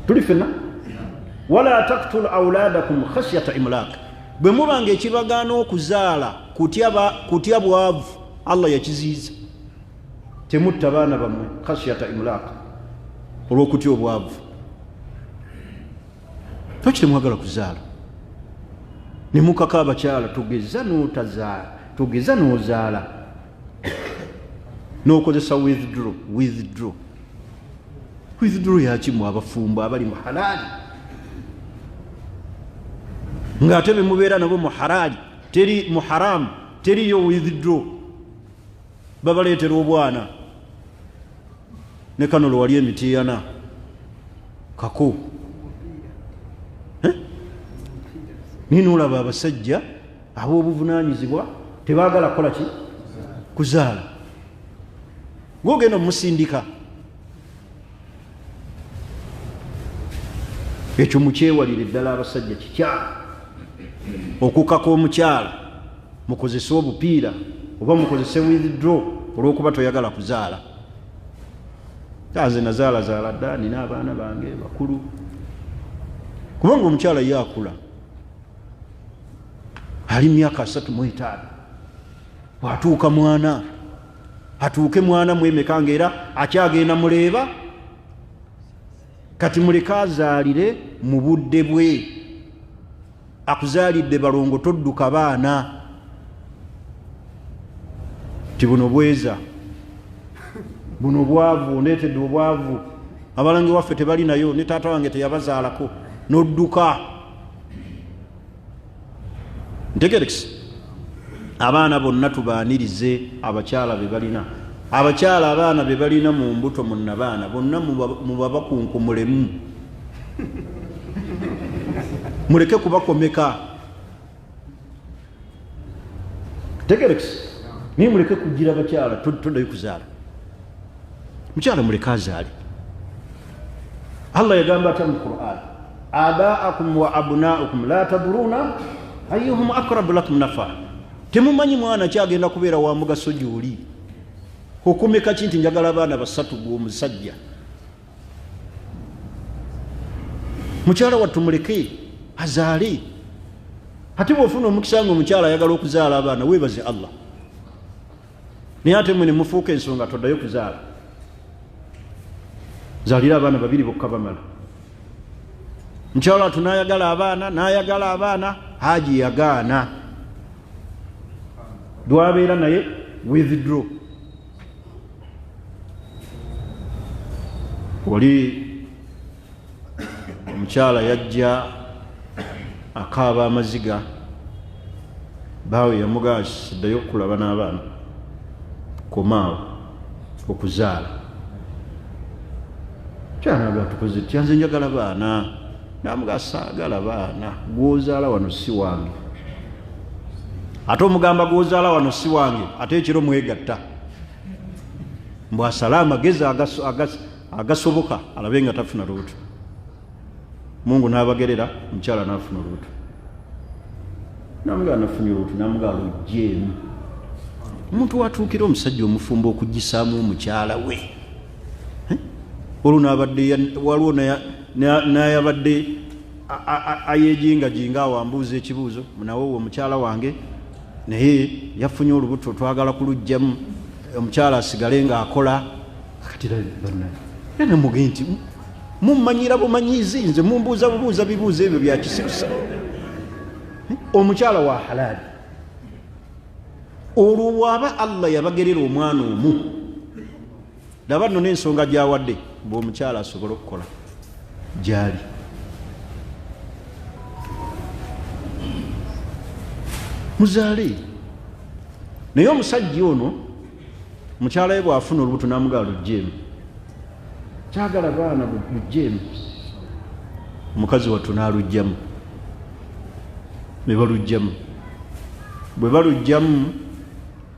S1: Tuli fenna wala taqtulu awladakum khashyata imlaq. Bwe mubanga ekibagaana okuzaala kutya bwavu Allah yakiziiza. Temutta baana bamwe khashyata imlaq olw'okutya obwavu. Toki mwagala kuzaala ne mukaka abakyala tugeza n'otazaala tugeza n'ozaala n'okozesa withdraw yakimu abafumbo abali mu halaali ng'ate be mubeera nabo mu halaali teri mu haramu teriyo withdraw. Babaleetera obwana ne kano lwe wali emitiyana kako ninolaba abasajja ab'obuvunaanyizibwa tebaagala kukola ki kuzaala. Gwogenda omusindika ekyo mukyewalire ddala abasajja kikyamu okukaka omukyala mukozese obupiira oba mukozese withdraw olw'okuba toyagala kuzaala. Kanze nazaala dda nina abaana bange bakulu kubanga omukyala yaakula ali myaka 35 bw'atuuka mwana atuuke mwana mwemeka ng'era akyagenda muleeba kati muleka azaalire mu budde bwe. Akuzaalidde balongo todduka baana ti buno bweza buno bwavu ndeetedde obwavu abalange waffe tebali nayo ne taata wange teyabazaalako n'odduka. Ntegerekisi abaana bonna tubaanirize abakyala be balina. Abakyala abaana be balina mu mbuto munnabaana bonna mubabakunkumulemu muleke kubakomeka. Tegerekisi ni muleke kugira abakyala toddayo kuzaala. Mukyala muleke azaale. Allah yagamba ati mu Qur'an abaakum wa abnaukum la taduruna ayyuhum aqrabu lakum nafa. Temumanyi mwana kyagenda kubeera wa mugaso gy'oli okumeka kinti njagala abaana 3 gw'omusajja. Mukyala wattu muleke azaale. Ate bw'ofuna omukisa ng'omukyala ayagala okuzaala abaana weebaze Allah. Naye ate mwe ne mufuuka ensonga toddayo kuzaala. Zaalira abaana 2 bokka bamala. Mukyala wattu n'ayagala abaana Haji yagaana. Dwabeera naye withdraw. Wali omukyala yajja akaaba amaziga baawe yamugamba siddayo okulaba n'abaana komaawo okuzaala. Kyanaga tukoze tyanze njagala baana namugamba saagala baana gwozaala wano si wange. Ate omugamba gwozaala wano si wange ate ekiro mwegatta mbw asala amagezi agasoboka alabe nga tafuna luutu. Mungu n'abagerera omukyala n'afuna luutu. Namugamba nafunye luutu namugamba lujjeemu. Omuntu watuukira omusajja omufumbo okugisaamu omukyala we olwo waliwo nayabadde ayejingajinga awambuuza ekibuuzo nawe omukyala wange naye yafunye olubuto twagala kulujjamu omukyala asigale ng'akola kati yana muge nti mummanyira bumanyizi nze mumbuuza bubuuza bibuuzo ebyo byakisirusa. Omukyala wa halaali olwo bw'aba Allah yabagerera omwana omu laba nno n'ensonga gy'awadde bw'omukyala asobola okukola gyali. Muzaale. Naye omusajja ono mukyala we bw'afuna olubuto n'amugamba lujjeemu kyagala baana bujjeemu. Omukazi wattu n'alugjamu, ne balugjamu. Bwe balugjamu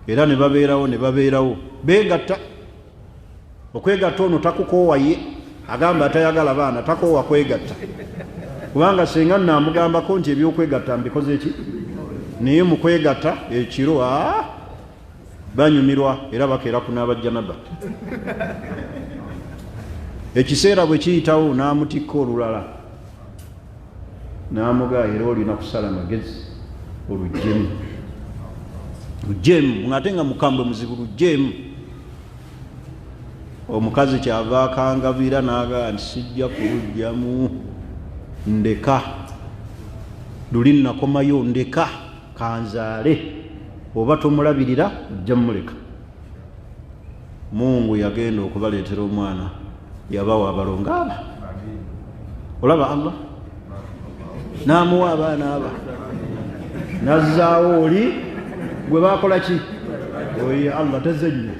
S1: era ne babeerawo beegatta. Okwegatta ono takukoowa ye, agamba atayagala baana takoowa kwegatta, kubanga senga namugambako nti ebyokwegatta mbikoze eki, naye mu kwegatta ekiro banyumirwa era bakeera kunaaba janaba. Ekiseera bwe kiyitawo n'amutikka olulala, n'amugaa era olina kusala magezi olugjeemu. Lugjeemu ng'ate nga mukambwe muzibu lugjeemu. Omukazi kyava akangabira n'agaa nti sijja kulugjamu, ndeka luli nakomayo, ndeka kanzaale, oba tomulabirira ojja muleka. Mungu yagenda okubaleetera omwana, yabawa abalongo aba. Olaba Allah n'amuwa abaana aba, nazzaawo oli gwe bakola ki? Oye Allah tazennye,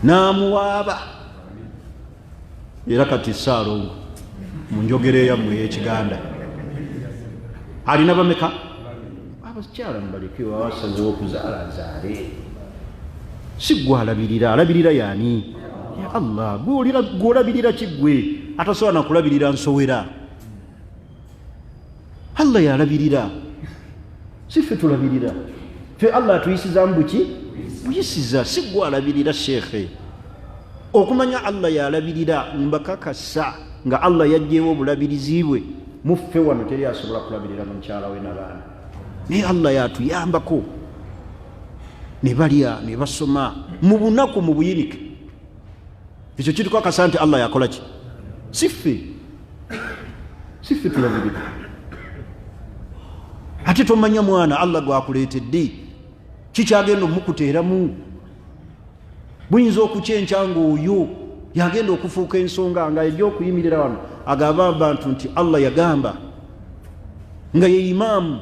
S1: n'amuwaaba. Era kati Saalongo mu njogera yammwe ey'Ekiganda alina bameka? Abakyala mubaleke awasazewo okuzaala azaale, si gwe alabirira. Alabirira yaani? Ya Allah. Gw'olabirira ki gwe atasobola nakulabirira nsowera? Allah yalabirira, si ffe tulabirira. Ffe Allah atuyisiza mbuki? Buyisiza, si gwe alabirira sheekhe. Okumanya Allah yalabirira mbakakasa nga Allah yajjeewo obulabirizi bwe, muffe wano teri asobola kulabirira mu mukyala we n'abaana. Naye Allah yatuyambako, ne balya ne basoma mu bunaku mu buyinike. Ekyo kitukakasa nti Allah yakola ki? Si ffe tulabirira. Ate tomanya mwana Allah gwakuleetedde kikyagenda omukuteeramu. Buyinza okukyenkya ng'oyo yagenda okufuuka ensonga nga ejja okuyimirira wano agamba abantu nti Allah yagamba, nga ye imaamu,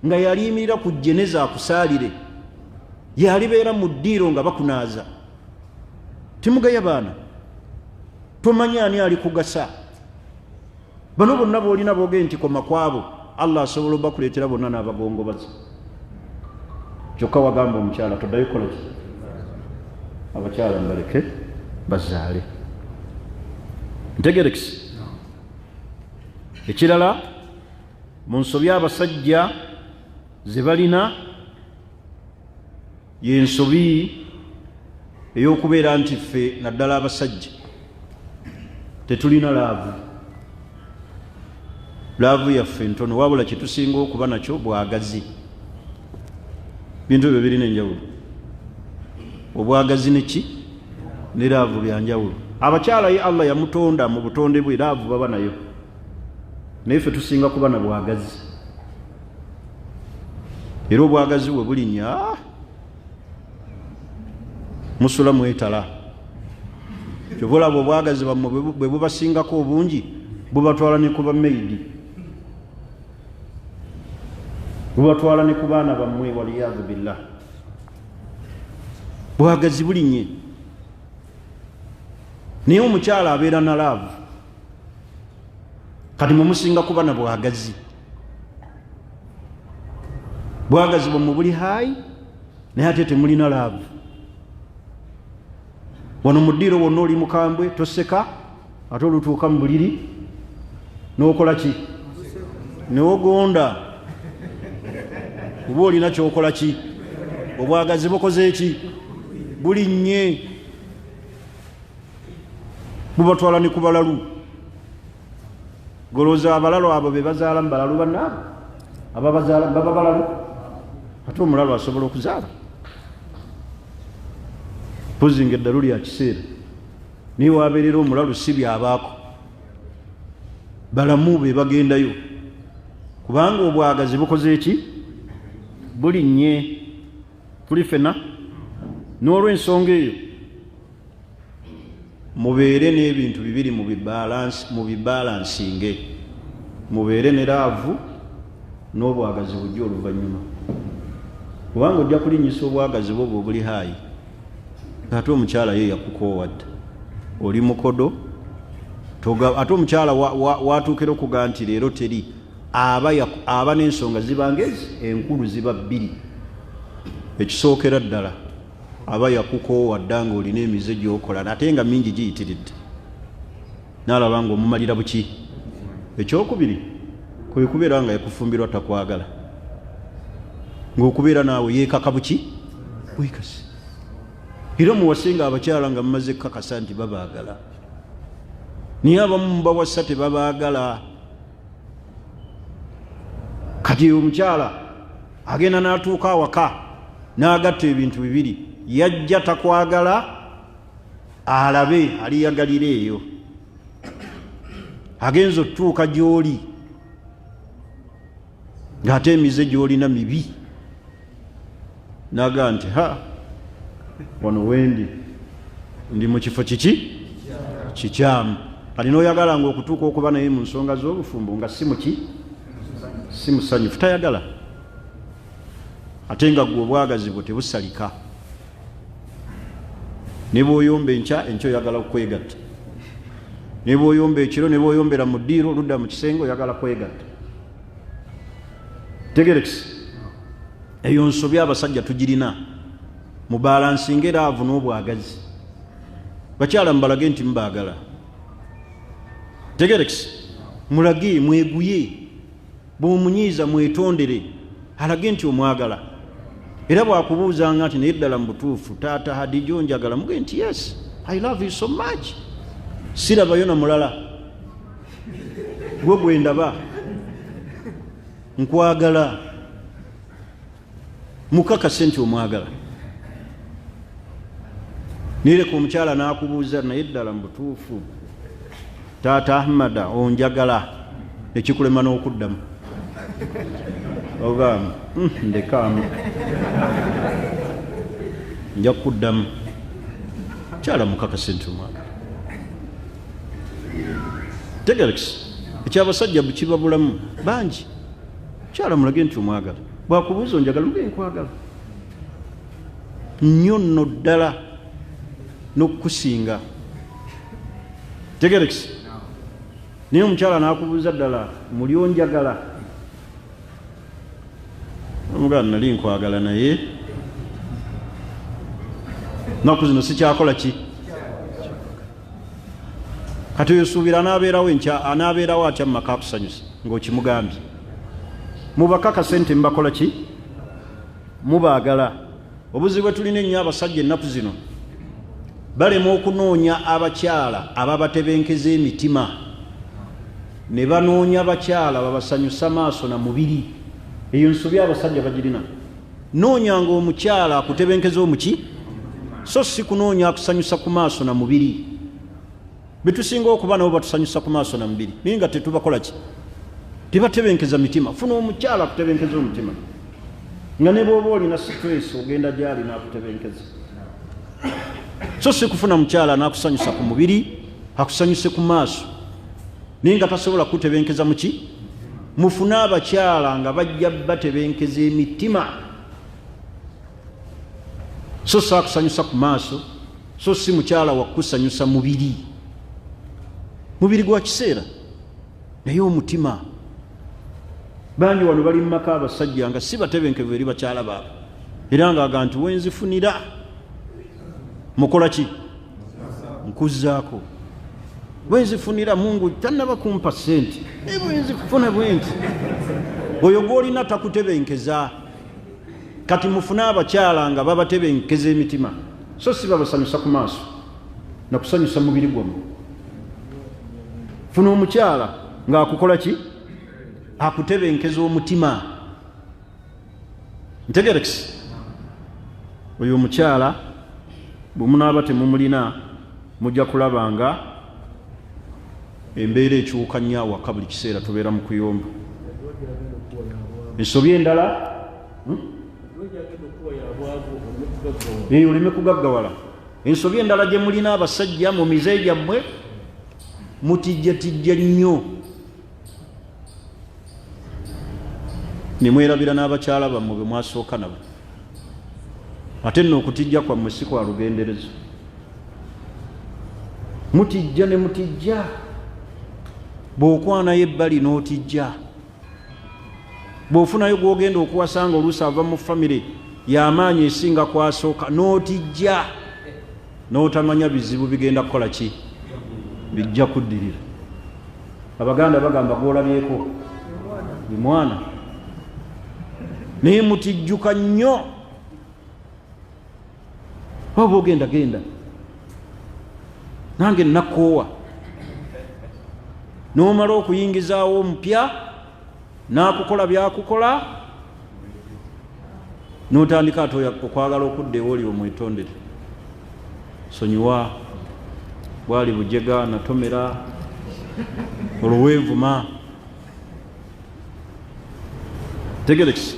S1: nga yaliyimirira ku jeneza akusaalire, yalibeera mu ddiiro nga bakunaaza. Timugaya baana, tomanya ani ali kugasa. Bano bonna boolina boogere nti koma kwabo, Allah asobola obakuleetera bonna n'abagongobaza. Kyokka wagamba omukyala toddayo kola ki? Abakyala mbaleke bazaale. Ntegerekisi. Ekirala mu nsobi abasajja ze balina y'ensobi ey'okubeera nti ffe naddala abasajja tetulina laavu yaffe ntono, wabula kyetusinga okuba nakyo bwagazi. Bintu ebyo birina enjawulo. Obwagazi neki ne laavu bya njawulo. Abakyala ye Allah yamutonda mu butonde bwe, laavu baba nayo, naye ffe tusinga kuba na bwagazi. Era obwagazi bwe bulinnya musula mwetala. Kyova olaba obwagazi bammwe bwe bubasingako obungi bubatwala ne kuba meidi, bubatwala ne ku baana bammwe, waliyadhu billah. Bwagazi bulinnye. Naye omukyala abeera na laavu, kati mumusinga kuba na bwagazi. Bwagazi bwammwe buli haayi naye ate temulina laavu. Wano mu ddiiro wonna oli mukambwe toseka, ate olutuuka mu buliri n'okola ki? Neogonda. Oba olina kyokola ki? Obwagazi bukoze eki? Bulinnye. Bubatwala ne ku balalu. Golooza abalalu abo be bazaala mu balalu bannaabo, ababazaala baba balalu, ate omulalu asobola okuzaala. Puzinga eddalu lya kiseera naye wabeerera omulalu si byabaako, balamu be bagendayo, kubanga obwagazi bukoze eki? Bulinnye. Tuli ffena n'olw'ensonga eyo mubeere n'ebintu bibiri mu bibalansinge. Mubeere ne laavu n'obwagazi bujja oluvannyuma, kubanga ojja kulinnyisa obwagazi bwo bw'obuli haayi. ate omukyala ye yakukoowadde oli mukodo ate omukyala watuukira okuga nti leero teri aba n'ensonga zibangezi enkulu ziba bbiri. Ekisookera ddala aba yakukoowadde nga olina emize gy'okola ate nga mingi giyitiridde n'alaba nga omumalira buki. Ekyokubiri kwe kubeera nga yakufumbirwa takwagala ng'okubeera naawe yeekaka buki bwekasi. Era muwasenga abakyala nga mumaze kakasa nti babaagala naye abamu mubawasa tebabaagala. Kati omukyala agenda n'atuuka awaka n'agatta ebintu bibiri, yajja takwagala alabe aliyagalira eyo, agenza otutuuka gy'oli ng'ate emize gy'olina mibi naga nti wano wendi ndi mu kifo kiki kikyamu. Alina oyagala nga okutuuka okuba naye mu nsonga z'obufumbo nga si musanyufu tayagala, ate nga gwe obwagazi bwe tebusalika. Ne bw'oyomba enkya oyagala okwegatta, ne bw'oyomba ekiro, ne bw'oyombera mu ddiiro oludda mu kisenge oyagala kwegatta. Tegerekisi eyo nsobi abasajja tugirina mu balansinga eraavu n'obwagazi. Bakyala mubalage nti mubaagala. Tegerekisi mulage mweguye, bw'omunyiiza mwetondere alage nti omwagala. Era bwakubuuzanga nti naye ddala mu butuufu taata Hadijo njagala, muge nti yes I love you so much, sirabayo na mulala, gwe gwe ndaba, nkwagala. Mukakase nti omwagala. Nireka omukyala n'akubuuza naye ddala mu butuufu taata Ahmada onjagala, ekikulema n'okuddamu ogamba ndekaamu nja kuddamu. Kyala mukakase nti omwagala. Tegerekisi ekyabasajja bukiba bulamu bangi. Kyala mulage nti omwagala, bwakubuuza onjagala muge nkwagala nnyo nno ddala n'okukusinga. Tegerekisi naye omukyala n'akubuuza ddala muli onjagala, omugala nali nkwagala naye naku zino sikyakola ki. Kati oyo suubira anaabeerawo atya mu maka akusanyusa ng'okimugambye. Mubakakase nti mubakola ki, mubaagala. Obuzibu bwe tulina ennyo abasajja ennaku zino balema okunoonya abakyala ababatebenkeza emitima, ne banoonya abakyala babasanyusa maaso na mubiri. Eyo nsobi abasajja bagirina. Noonyanga omukyala akutebenkeza omuki, so si kunoonya akusanyusa ku maaso na mubiri. Betusinga okuba nabo batusanyusa ku maaso na mubiri naye nga tetubakola ki, tebatebenkeza mitima. Funa omukyala akutebenkeza omutima, nga ne bw'oba olina stress ogenda gy'ali n'akutebenkeza. So si kufuna mukyala n'akusanyusa ku mubiri akusanyuse ku maaso naye nga tasobola kutebenkeza muki. Mufune abakyala nga bajja batebenkeza emitima, so si akusanyusa ku maaso, so si mukyala wakusanyusa mubiri. Mubiri gwa kiseera naye omutima. Bangi wano bali mu maka abasajja nga si batebenkevu eri bakyala baabwe, era ng'aga nti wenzifunira mukola ki, nkuzzaako. Wenzifunira Mungu tannaba kumpa ssente, wenzifuna bwenti. Oyo gw'olina takutebenkeza. Kati mufune abakyala nga babatebenkeza emitima, so si babasanyusa ku maaso na kusanyusa mubiri gwammwe. Funa omukyala ng'akukola ki, akutebenkeza omutima. Ntegerekisi oyo omukyala bwe munaaba temumulina mujja kulaba nga embeera ekyuka nnyo awaka buli kiseera tubeera mu kuyomba. Ensobi endala oleme kugaggawala. Ensobi endala gye mulina abasajja mu mize gyammwe mutijjatijja nnyo, ne mwerabira n'abakyala bammwe be mwasooka nabo. ate nno okutijja kwammwe si kwa lugenderezo. Mutijja ne mutijja, bw'okwanayo ebbali n'otijja, bw'ofunayo gw'ogenda okuwasanga oluusi ava mu famire y'amaanyi esinga kwasooka n'otijja, n'otamanya bizibu bigenda kukola ki, bijja kuddirira. Abaganda bagamba gw'olabyeko ni mwana, naye mutijjuka nnyo. Oba ogenda genda nange nakoowa, n'omala okuyingizaawo omupya n'akukola byakukola, n'otandika ate okwagala okudda ewoli omwetondere. Sonyiwa, bwali bujega natomera olweevuma. Tegerekisi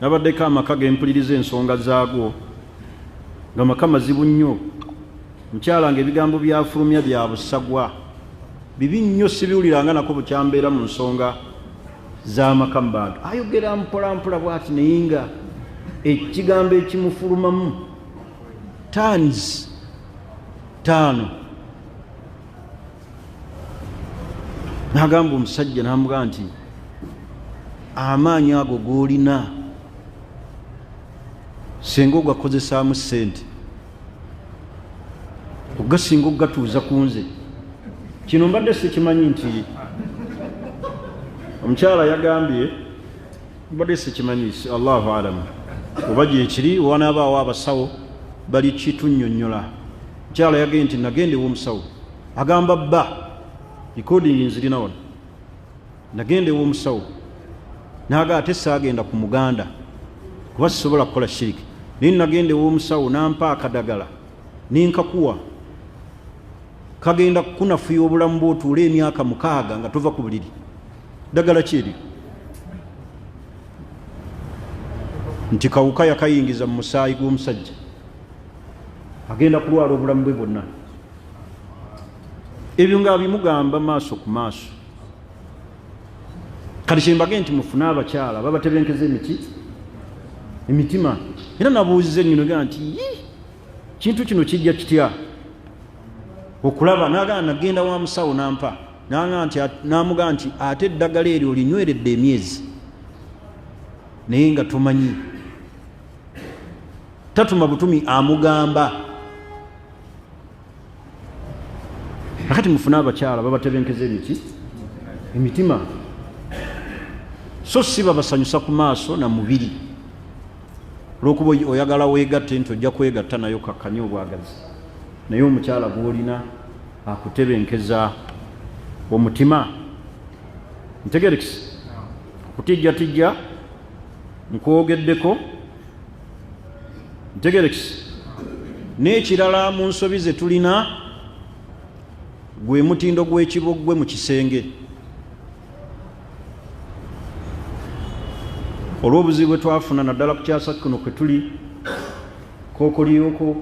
S1: nabaddeko amaka gempuliriza ensonga zaagwo, nga maka mazibu nnyo. Mukyala nga ebigambo byafulumya bya busagwa, bibi nnyo, sibiwuliranga nako bukyambeera mu nsonga z'amaka mu bantu. Ayogera mpolampola bw'ati naye nga ekigambo ekimufulumamu tons 5. N'agamba omusajja n'amugamba nti amaanyi ago g'olina singa ogakozesaamu ssente, ogasinga okugatuuza ku nze. Kino mbadde sikimanyi nti omukyala yagambye, mbadde sikimanyi, Allahu alamu oba gyekiri, wanaabaawo abasawo bali kitunnyonnyola. Mukyala yagambye nti nagenda ew'omusawo, agamba bba recording nzirina wano, nagenda ew'omusawo n'aga ate saagenda ku muganda kuba sisobola kukola shiriki, naye nagenda ew'omusawo n'ampa akadagala ninkakuwa, kagenda kunafuya obulamu bw'otuula emyaka 6 nga tova ku buliri. Ddagala kyeri nti kawuka yakayingiza mu musaayi gw'omusajja, agenda kulwala obulamu bwe bwonna. Ebyo nga bimugamba maaso ku maaso. Kati kyembage nti mufune abakyala babatebenkeza emitima. Era nabuuziza ennyino ga nti kintu kino kijja kitya okulaba. N'agamba nagenda wa musawo n'ampa, n'amugamba nti ate eddagala eryo olinyweredde emyezi naye nga tomanyi. Tatuma butumi, amugamba. Akati mufune abakyala babatebenkeza emitima, so si babasanyusa ku maaso na mubiri. Olwokuba oyagala weegatte nti ojja kwegatta nayo kakkanya obwagazi, naye omukyala gw'olina akutebenkeza omutima. Ntegerekisi kutijjatijja nkwogeddeko. Ntegerekisi n'ekirala mu nsobi ze tulina gwe mutindo gw'ekibogwe mu kisenge. Olw'obuzibu bwe twafuna naddala ku kyasa kuno kwe tuli kookoliyoko,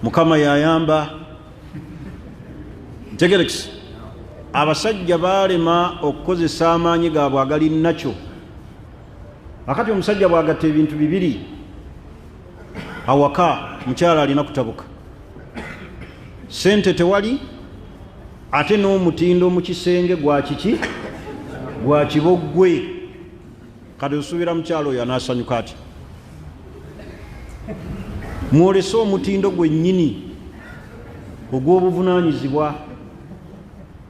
S1: Mukama yayamba. Ntegerekisi abasajja baalema okukozesa amaanyi gaabwe agali nakyo. Akati omusajja bw'agatta ebintu bibiri awaka, mukyala alina kutabuka, sente tewali, ate n'omutindo mu kisenge gwa kiki, gwa kiboggwe. Kati osuubira mukyala oyo anaasanyuka ati? Mwolese omutindo gwennyini ogw'obuvunaanyizibwa.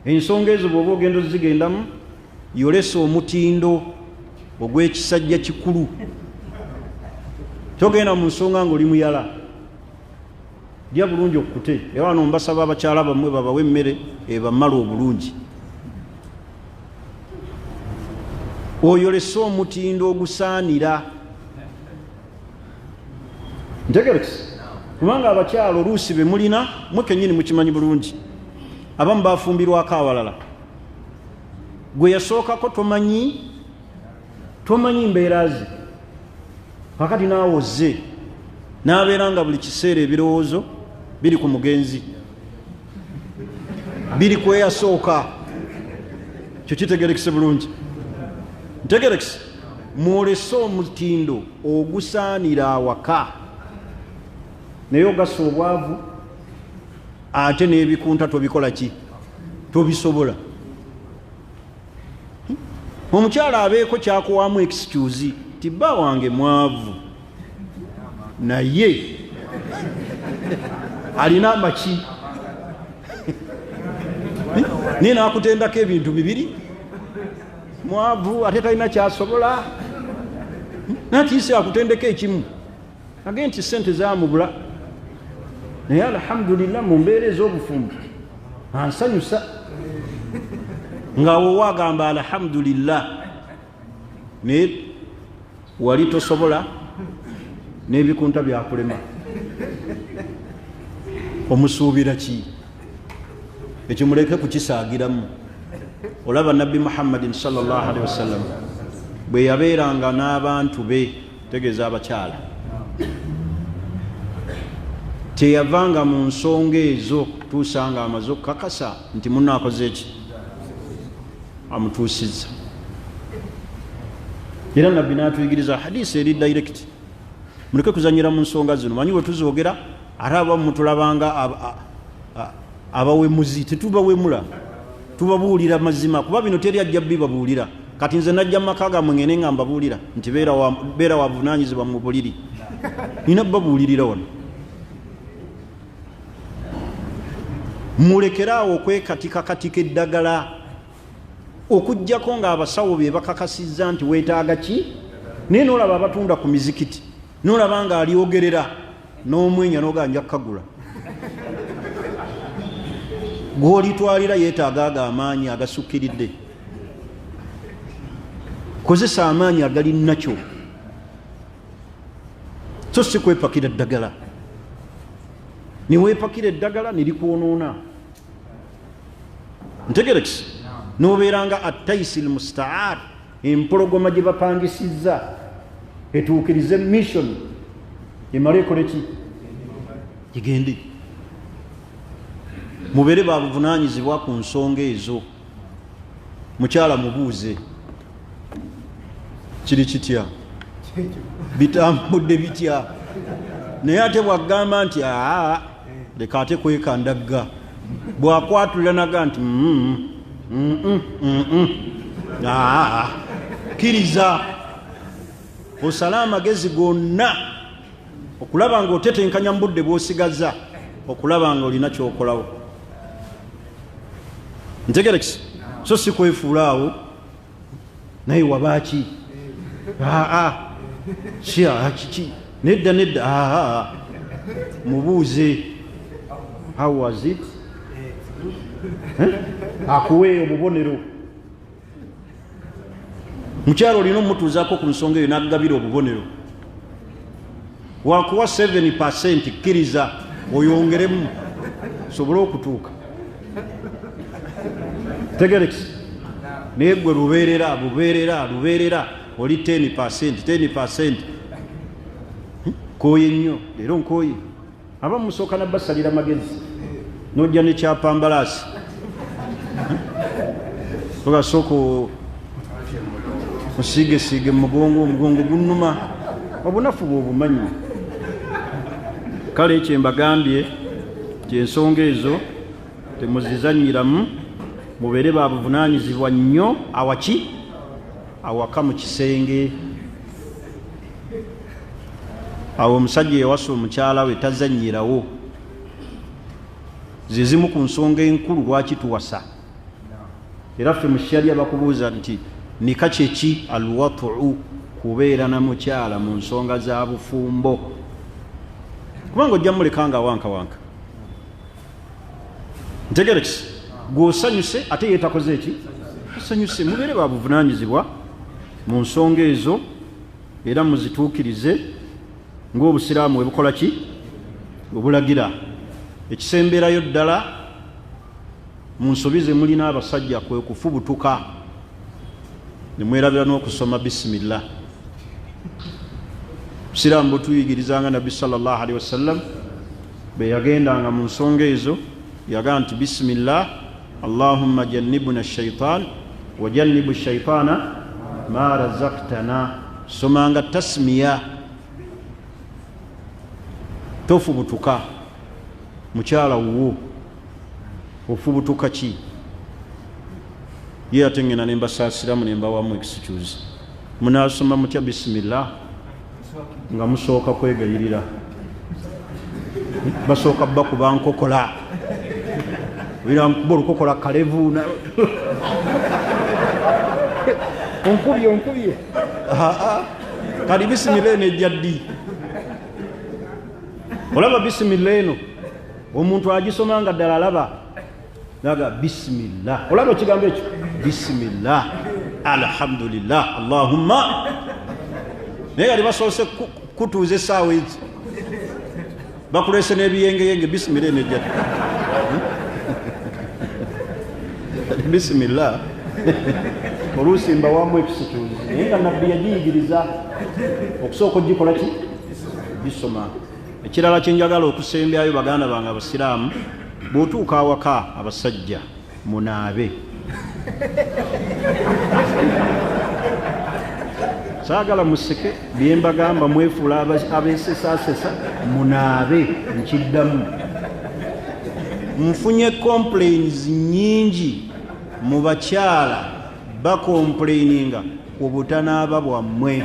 S1: Ensonga ezo bw'oba ogenda ozigendamu, yolesa omutindo ogw'ekisajja kikulu. Togenda mu nsonga ng'oli muyala. Lya bulungi okukute. Era wano mbasaba abakyala bammwe babawe emmere ebamala obulungi. Oyolese omutindo ogusaanira. Ntegerekisi kubanga abakyala oluusi be mulina mwe kennyini mukimanyi bulungi, abamu bafumbirwako awalala. Gwe yasookako tomanyi mbeera ze, kakati naawe ozze n'abeera nga buli kiseera ebirowoozo biri ku mugenzi, biri ku eyasooka. Kyo kitegerekise bulungi. Ntegerekise mwolese omutindo ogusaanira awaka naye ogassa obwavu ate n'ebikunta tobikola ki tobisobola. Omukyala abeeko kyakuwamu excuse ti bba wange mwavu naye alina amaki naye nakutendako ebintu bibiri mwavu ate talina kyasobola natiise akutendeko ekimu age nti sente zamubula naye alhamdulillah mu mbeera ez'obufumbo ansanyusa nga wowe agamba alhamdulillah naye wali tosobola n'ebikunta byakulema omusuubira ki ekyo muleke kukisaagiramu. Olaba nabbi Muhammadin sallallahu alaihi wasallam bwe yabeeranga n'abantu be tegeeza abakyala teyavanga mu nsonga ezo tuusanga amaze okukakasa nti munno akoze eki amutuusizza. Era nabbi n'atuyigiriza hadisi eri direct muleke kuzanyira mu nsonga zino. Manyi bwe tuzoogera ate abamu mutulabanga abawemuzi tetubawemula tubabuulira mazima kuba bino teri ajja bibabuulira. Kati nze najja maka gammwe ngene nga mbabuulira nti beera wavunaanyizibwa mu buliri nina babuulirira wano. Mulekeraawo okwekatikakatika eddagala okujjako ng'abasawo be bakakasizza nti weetaaga ki naye noolaba abatunda ku mizikiti noolaba nga alyogerera n'omwenya n'oganja kukagula gw'olitwalira yeetaaga ago amaanyi agasukkiridde. Kozesa amaanyi agali nakyo so si kwepakira eddagala. Niweepakira eddagala nirikwonoona ntegerekisi n'obeeranga attaisi lmustaar empologoma gye bapangisizza etuukirize mission emale ekole ki gigende. Mubeere babuvunaanyizibwa ku nsonga ezo. Mukyala mubuuze kiri kitya bitambudde bitya naye ate bwagamba nti leka ate kwekandagga bwakwatulira naga nti kkiriza osala amagezi gonna okulaba nga otetenkanya mu budde bw'osigaza okulaba nga olina kyokolawo. Ntegerekisi so si kwefuulaawo naye wabaaki kiki nedda mubuuze how was it akuwe obubonero. Mukyalo olina omutuuzaako ku nsonga eyo n'agabira obubonero wakuwa 7% kkiriza oyongeremu sobole okutuuka. Tegerekisi naye gwe lubeerera oli 10% koye nnyo leero nkoye aba musooka nabbasalira magezi n'ojja nekyapambalaasi ogasooka osiigesiige omugongo gunnuma obunafu bw'obumanyi. Kale ekyo mbagambye nti ensonga ezo temuzizanyiramu mubeere babuvunaanyizibwa nnyo awaki awaka mu kisenge. Awo omusajja yawasa omukyala we tazanyirawo ze zimu ku nsonga enkulu lwaki tuwasa. Era ffe mu sharia bakubuuza nti nika kyeki alwatu kubeera na mukyala mu nsonga za bufumbo kubanga ojja muleka nga wankawanka. Ntegerekisi gw'osanyuse ate yeetakoze eki asanyuse. Mubeere babuvunaanyizibwa mu nsonga ezo era muzituukirize ng'obusiraamu bwe bukola ki obulagira. Ekisemberayo ddala mu nsobi ze mulina abasajja kwe kufubutuka ne mwerabira n'okusoma bisimillah. Obusiraamu butuyigirizanga nabbi sallallahu alaihi wasallam bwe yagendanga mu nsonga ezo yagaa nti bisimillah allahumma jannibna shaitan wa jannibu shaitana ma razaktana. Somanga tasmiya, tofubutuka mukyala wuwo, ofubutuka ki? Ye ate ngena ne mbasaasiramu ne mbawamu excuse. Munaasoma mutya bisimillah nga musooka kwegayirira, basooka bakuba nkokola, wira nkuba olukokola kalevu onkubye kali bisimillah eno ejja ddi? Olaba bisimillah eno omuntu agisoma nga ddala alaba naga bisimillah. Olaba ekigambo ekyo bisimillah, alhamdulillah, allahumma. Naye yali basoose kutuuza essaawa ezi bakuleese n'ebiyengeyenge, bisimillah eno ejja bisimillah. Oluusi mbawamu ekisituuzi naye nga nabbi yagiyigiriza okusooka ogikola ki? Bisoma. Ekirala kyenjagala okusembyayo baganda bange abasiraamu, bw'otuuka awaka abasajja munaabe. Saagala museke bye mbagamba mwefuula abeesesaasesa, munaabe. Nkiddamu, nfunye complaints nyingi mu bakyala bakomplaininga ku butanaaba bwammwe.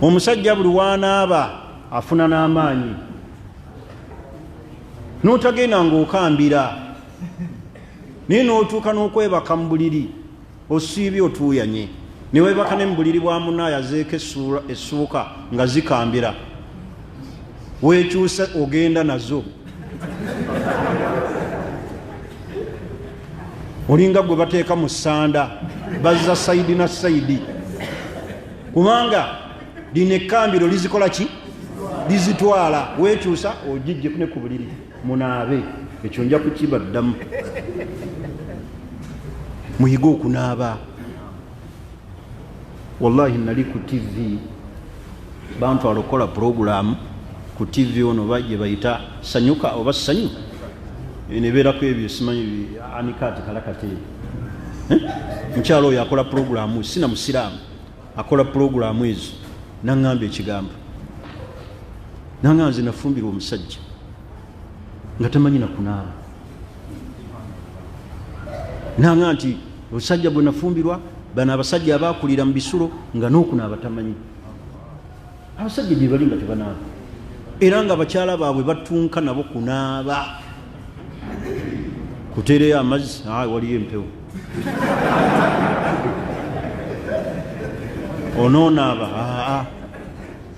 S1: Omusajja buli wanaaba afuna n'amaanyi, n'otagenda ng'okambira, naye n'otuuka n'okwebaka mu buliri osiibye otuuyanye, ne weebaka ne mu buliri bwa munaaye azeeko essuuka nga zikambira, weekyusa ogenda nazo. Olinga gwe bateeka mu ssanda, bazza sayidi na sayidi, kubanga lino ekkambiro lizikola ki? Lizitwala. Weekyusa ogijje ne ku buliri munaabe. Ekyo nja kukibaddamu. Muyige okunaaba. Wallahi nali ku TV bantu alokola program ku TV ono bajje bayita Sanyuka oba Sanyu, nebeerako ebyo simanyi anikati kalakate. Mukyalo oyo akola program, sina musiraamu, akola program ezo. Nangamba ekigambo, nanga nze nafumbirwa omusajja nga tamanyi na kunaaba. Nanga nti omusajja bwe nafumbirwa, bano abasajja abaakulira mu bisulo nga n'okunaaba tamanyi. Abasajja gye bali nga tebanaaba, era nga abakyala baabwe batunka nabo kunaaba. Kutereyo amazzi, waliyo empewo, onoonaaba.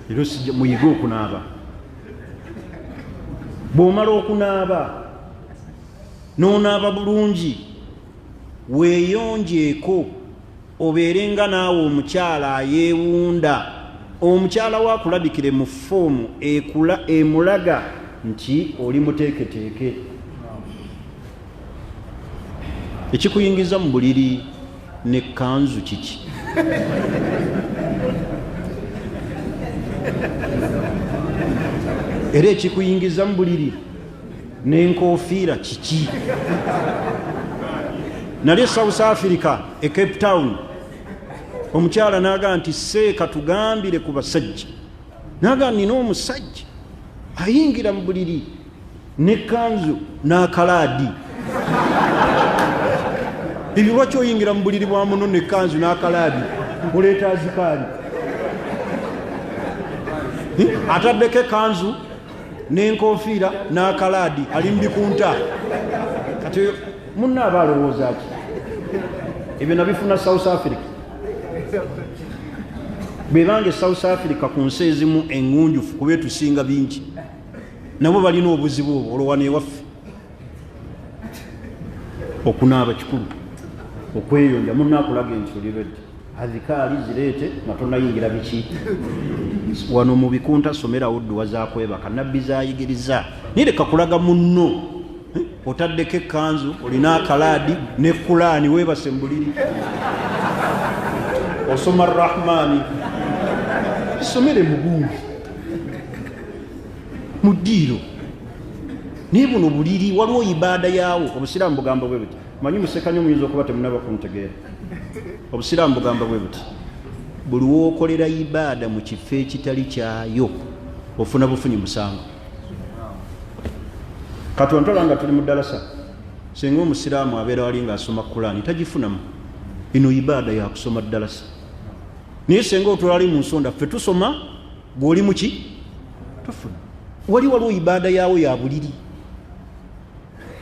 S1: Era sijja muyige okunaaba. Bw'omala okunaaba n'onaaba bulungi, weeyonjeeko obeere nga naawe omukyala ayeewunda. Omukyala waakulabikire mu ffoomu emulaga nti oli muteeketeeke. Ekikuyingiza mu buliri n'ekkanzu kiki? Era ekikuyingiza mu buliri n'enkofiira kiki? Nali South Africa e Cape Town, omukyala n'aga nti seeka tugambire ku basajja. N'aga nina omusajja ayingira mu buliri n'ekkanzu n'akalaadi. Ebyo lwaki oyingira mu buliri bwa muno n'ekkanzu n'akalaadi? Oleeta azikaali. Ataddeko ekkanzu n'enkofiira n'akalaadi, ali mu bikunta. Kati munna aba alowooza ki? Ebyo nabifuna South Africa. Bebange South Africa ku nsi ezimu engunjufu kuba tusinga bingi, nabo balina obuzibu obwo. Olwo wano ewaffe okunaaba kikulu, okweyonja. Munna akulaga nti oli reddi, azikaali zireete nga tonayingira biki. Wano mu bikunta somerawo dduwa zakwebaka, nabbi zayigiriza. Nireka kulaga munno otaddeko ekkanzu, olina akalaadi ne Kulaani, weebase mu buliri osoma Rahmani. Somere mugunju mu ddiiro naye buno buliri waliwo ibaada yaawo. Obusiraamu bugamba bwe buti, manyi musekanya omuyinza okuba temunaba kuntegeera. Obusiraamu bugamba bwe buti, buli wookolera ibaada mu kifo ekitali kyayo ofuna bufunyi musango. Katontala nga tuli mu ddalasa, singa omusiraamu abeera wali ng'asoma Qur'ani tagifunamu. Ino ibaada ya kusoma ddalasa. Naye singa otwali mu nsonda ffe tusoma, bw'oli muki tufuna. Wali waliwo ibaada yaawo ya buliri.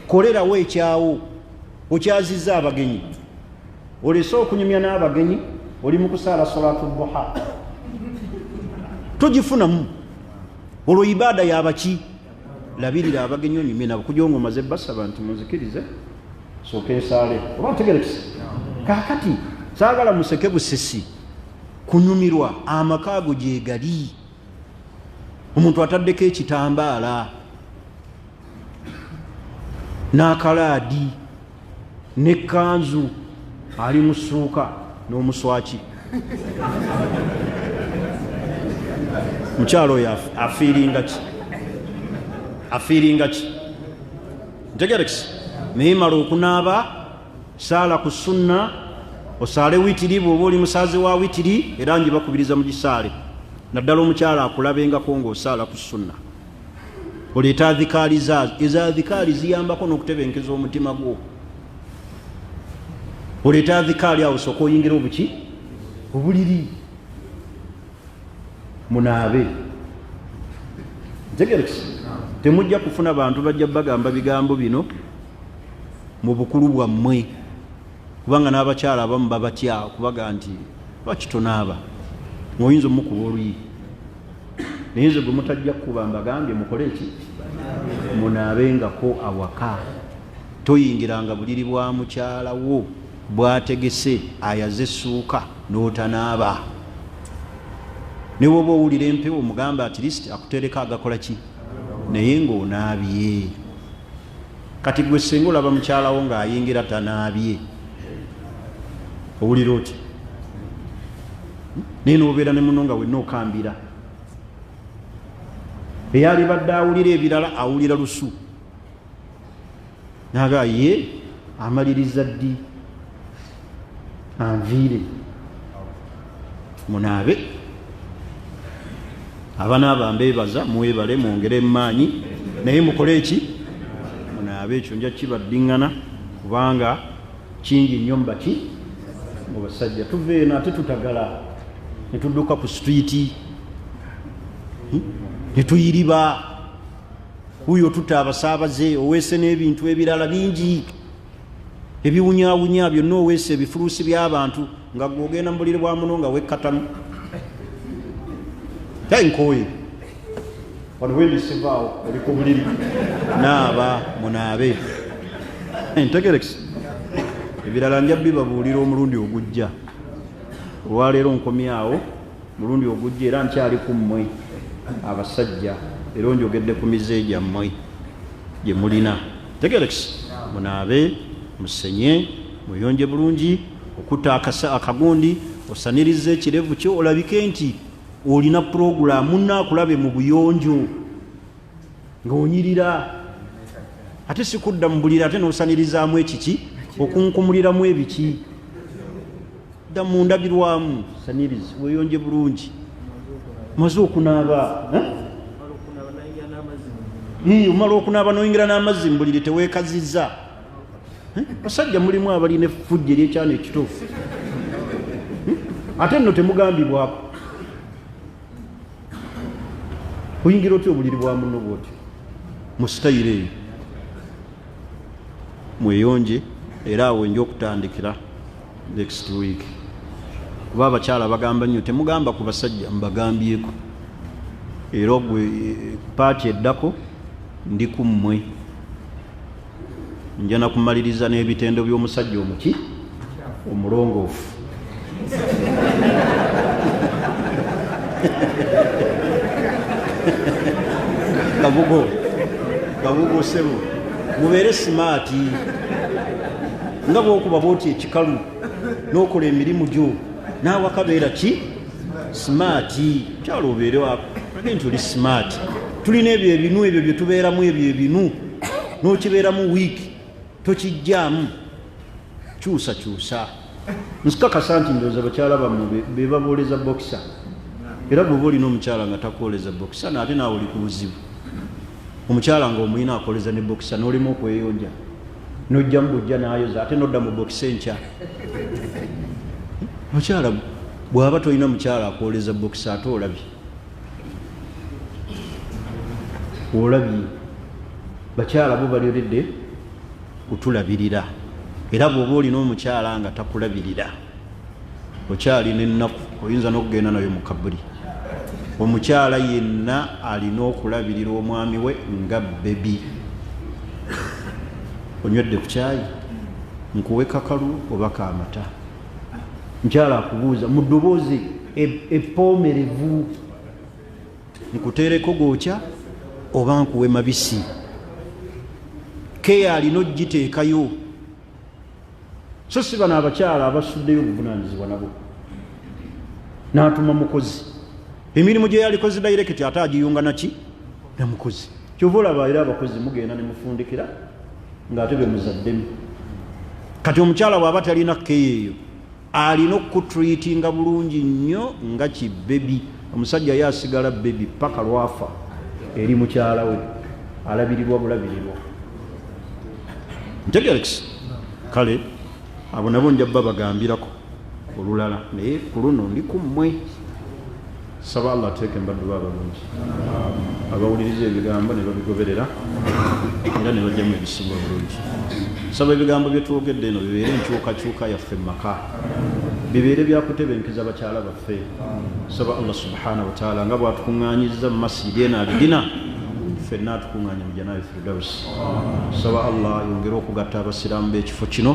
S1: Kolerawo ekyawo, okyazizza abagenyi, olese okunyumya n'abagenyi, oli mu kusaala salatu duha, togifunamu. Olwo ibaada yabaki? Labirira abagenyi onyumye nabo, kugira ngo omaze basaba nti munzikirize sooka ensaale. Oba ntegerekese? Kaakati saagala museke busesi, kunyumirwa amaka ago gye gali. Omuntu ataddeko ekitambaala n'akalaadi n'ekkanzu, ali mu ssuuka n'omuswaki. Mukyalo oyo afiiringa ki? Afiiringa ki? Ntegerekese? Naye mala okunaaba, saala ku sunna, osaale witiri bw'oba oli musaazi wa witiri, era njibakubiriza mu gisaale. Naddala omukyala akulabengako ng'osaala ku sunna. Oleeta adhikaali zaazo, ezo adhikaali ziyambako n'okutebenkeza omutima gwo. Oleeta adhikaali awo sooka oyingira obuki? Obuliri. Munaabe. Ntegerekese? Temujja kufuna bantu bajja bagamba bigambo bino mu bukulu bwammwe, kubanga n'abakyala abamu babatya okubaga nti bakitonaaba, ng'oyinza omukuba oluyi. Naye nze gwe mutajja kukuba mbagambye mukole ki? Munaabengako awaka. Toyingiranga buliri bwa mukyala wo bwategese ayaze essuuka n'otanaaba. Ne bw'oba owulira empewo omugamba at least akutereka agakola ki? Naye ng'onaabye. Kati gwe singa olaba mukyala wo ng'ayingira tanaabye, owulira oti? Naye n'obeera ne muno nga wenna okambira. Eyali badde awulira ebirala awulira lusu. Naga ye amaliriza ddi? Anviire. Munaabe. Abaana mbeebaza, mwebale mwongere emmaanyi, naye mukole eki? Munaabe. Ekyo nja kibaddiŋŋana kubanga kingi nnyo mbaki mu basajja. Tuve eno ate tutagala ne tudduka ku streeti ne tuyiriba. Huyo tutta abasaabaze, oweese n'ebintu ebirala bingi ebiwunyawunya byonna, oweese ebifuluusi by'abantu nga gwogenda mu buliri bwa muno nga wekkatamu. Nkooye wano wendisivaawo oli ku buliri, naaba munaabe. Ntegerekese? Ebirala nja bibabuulira omulundi ogujja. Olwaleero nkomyawo mulundi ogujja, era nkyali ku mmwe abasajja, era njogedde ku mize gyammwe gye mulina. Ntegerekese? Munaabe, musenye, muyonje bulungi, okutta akagundi, osanirize ekirevu kyo, olabike nti olina program, munnakulabe mu buyonjo ng'onyirira. Ate sikudda mu buliri ate n'osanirizaamu ekiki, okunkumuliramu ebiki. Dda mu ndabirwamu, sanirize, weeyonje bulungi. Maze okunaaba, omala okunaaba n'oyingira n'amazzi mu buliri teweekazizza. Basajja mulimu abalina effujja ery'ekyana ekituufu. Ate nno temugambibwako. Oyingira otya obuliri bwa muno bwoti? Mu sitayiro eyo mweyonje, era awo nja okutandikira next week. Kuba abakyala bagamba nnyo, temugamba ku basajja, mbagambyeko. Era gwe paati eddako ndi ku mmwe. Nja na kumaliriza n'ebitendo by'omusajja omuki omulongoofu. Kabugo sebo, mubeere simaati nga bw'okuba bw'oti ekikalu n'okola emirimu gyo, naawe akabeera ki? Simaati. Kyalo obeere wako nti oli simaati. Tulina ebyo ebinu ebyo bye tubeeramu, ebyo ebinu n'okibeeramu wiiki tokijjaamu kyusa nsikakasa nti ndowooza bakyala bammwe be babooleza bokisa era bw'oba olina omukyala nga takwoleza bokisa naate naawe oli ku buzibu omukyala nga omuyina akoleza ne bokisa n'olimu okweyonja n'ojja mu bujja n'ayoza ate n'odda mu bokisa enkya mukyala bw'aba tolina mukyala akwoleza bokisa ate olabye bakyala bo balyoledde kutulabirira era bw'oba olina omukyala nga takulabirira okyalina ennaku oyinza n'okugenda nayo mu kabuli omukyala yenna alina okulabirira omwami we nga bebi onywedde ku kyayi nkuwe kakalu oba kaamata mukyala akubuuza mu ddoboozi epoomerevu nkuteereko gookya oba nkuwe mabisi keya alina ogiteekayo so si bano abakyala abasuddeyo obuvunaanyizibwa nabo n'atuma mukozi emirimu gye yalikoze dairekiti ate agiyunga naki na mukozi kyova olaba era abakozi mugenda ne mufundikira ng'ate be muzaddemu kati omukyala bw'aba talina keya eyo alina okutreatinga bulungi nnyo nga kibebi omusajja ye asigala bebi paka lwafa eri mukyala we alabirirwa bulabirirwa ntegerekisi kale abo nabo njabba bagambirako olulala naye ku luno ndi ku mmwe saba allah ateeke mbaddu baabalungi abawuliriza ebigambo ne babigoberera era ne bajjamu ebisimba bulungi saba ebigambo bye twogedde eno bibeere enkyukakyuka yaffe mu maka bibeere byakutebenkeza bakyala baffe saba allah subhanahu wataala nga bwatukuŋŋaanyiza mu masjidi eno alidina ffenna atukuŋŋaanya mu janaabi firdausi saba allah ayongere okugatta abasiraamu b'ekifo kino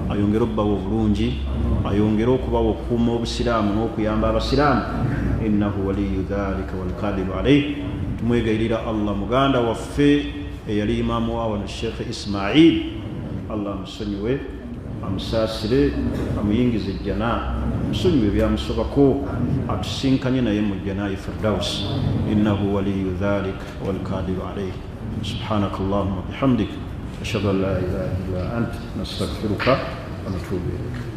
S1: ayongere okubawa obulungi ayongere okubawa okukuuma obusiraamu n'okuyamba abasiraamu innahu waliyu dhalika walqadiru alayh tumwegayirira allah muganda waffe eyali imaamu waawano sheekh ismail allah amusonyiwe amusaasire amuyingize ejjana amusonyiwe byamusobako atusinkanye naye mu janaayi firdaus innahu waliyu dhalika walqadiru alayh subhanaka allahumma bihamdik ashhadu an la ilaha illa ant nastaghfiruka wa natubu ilayk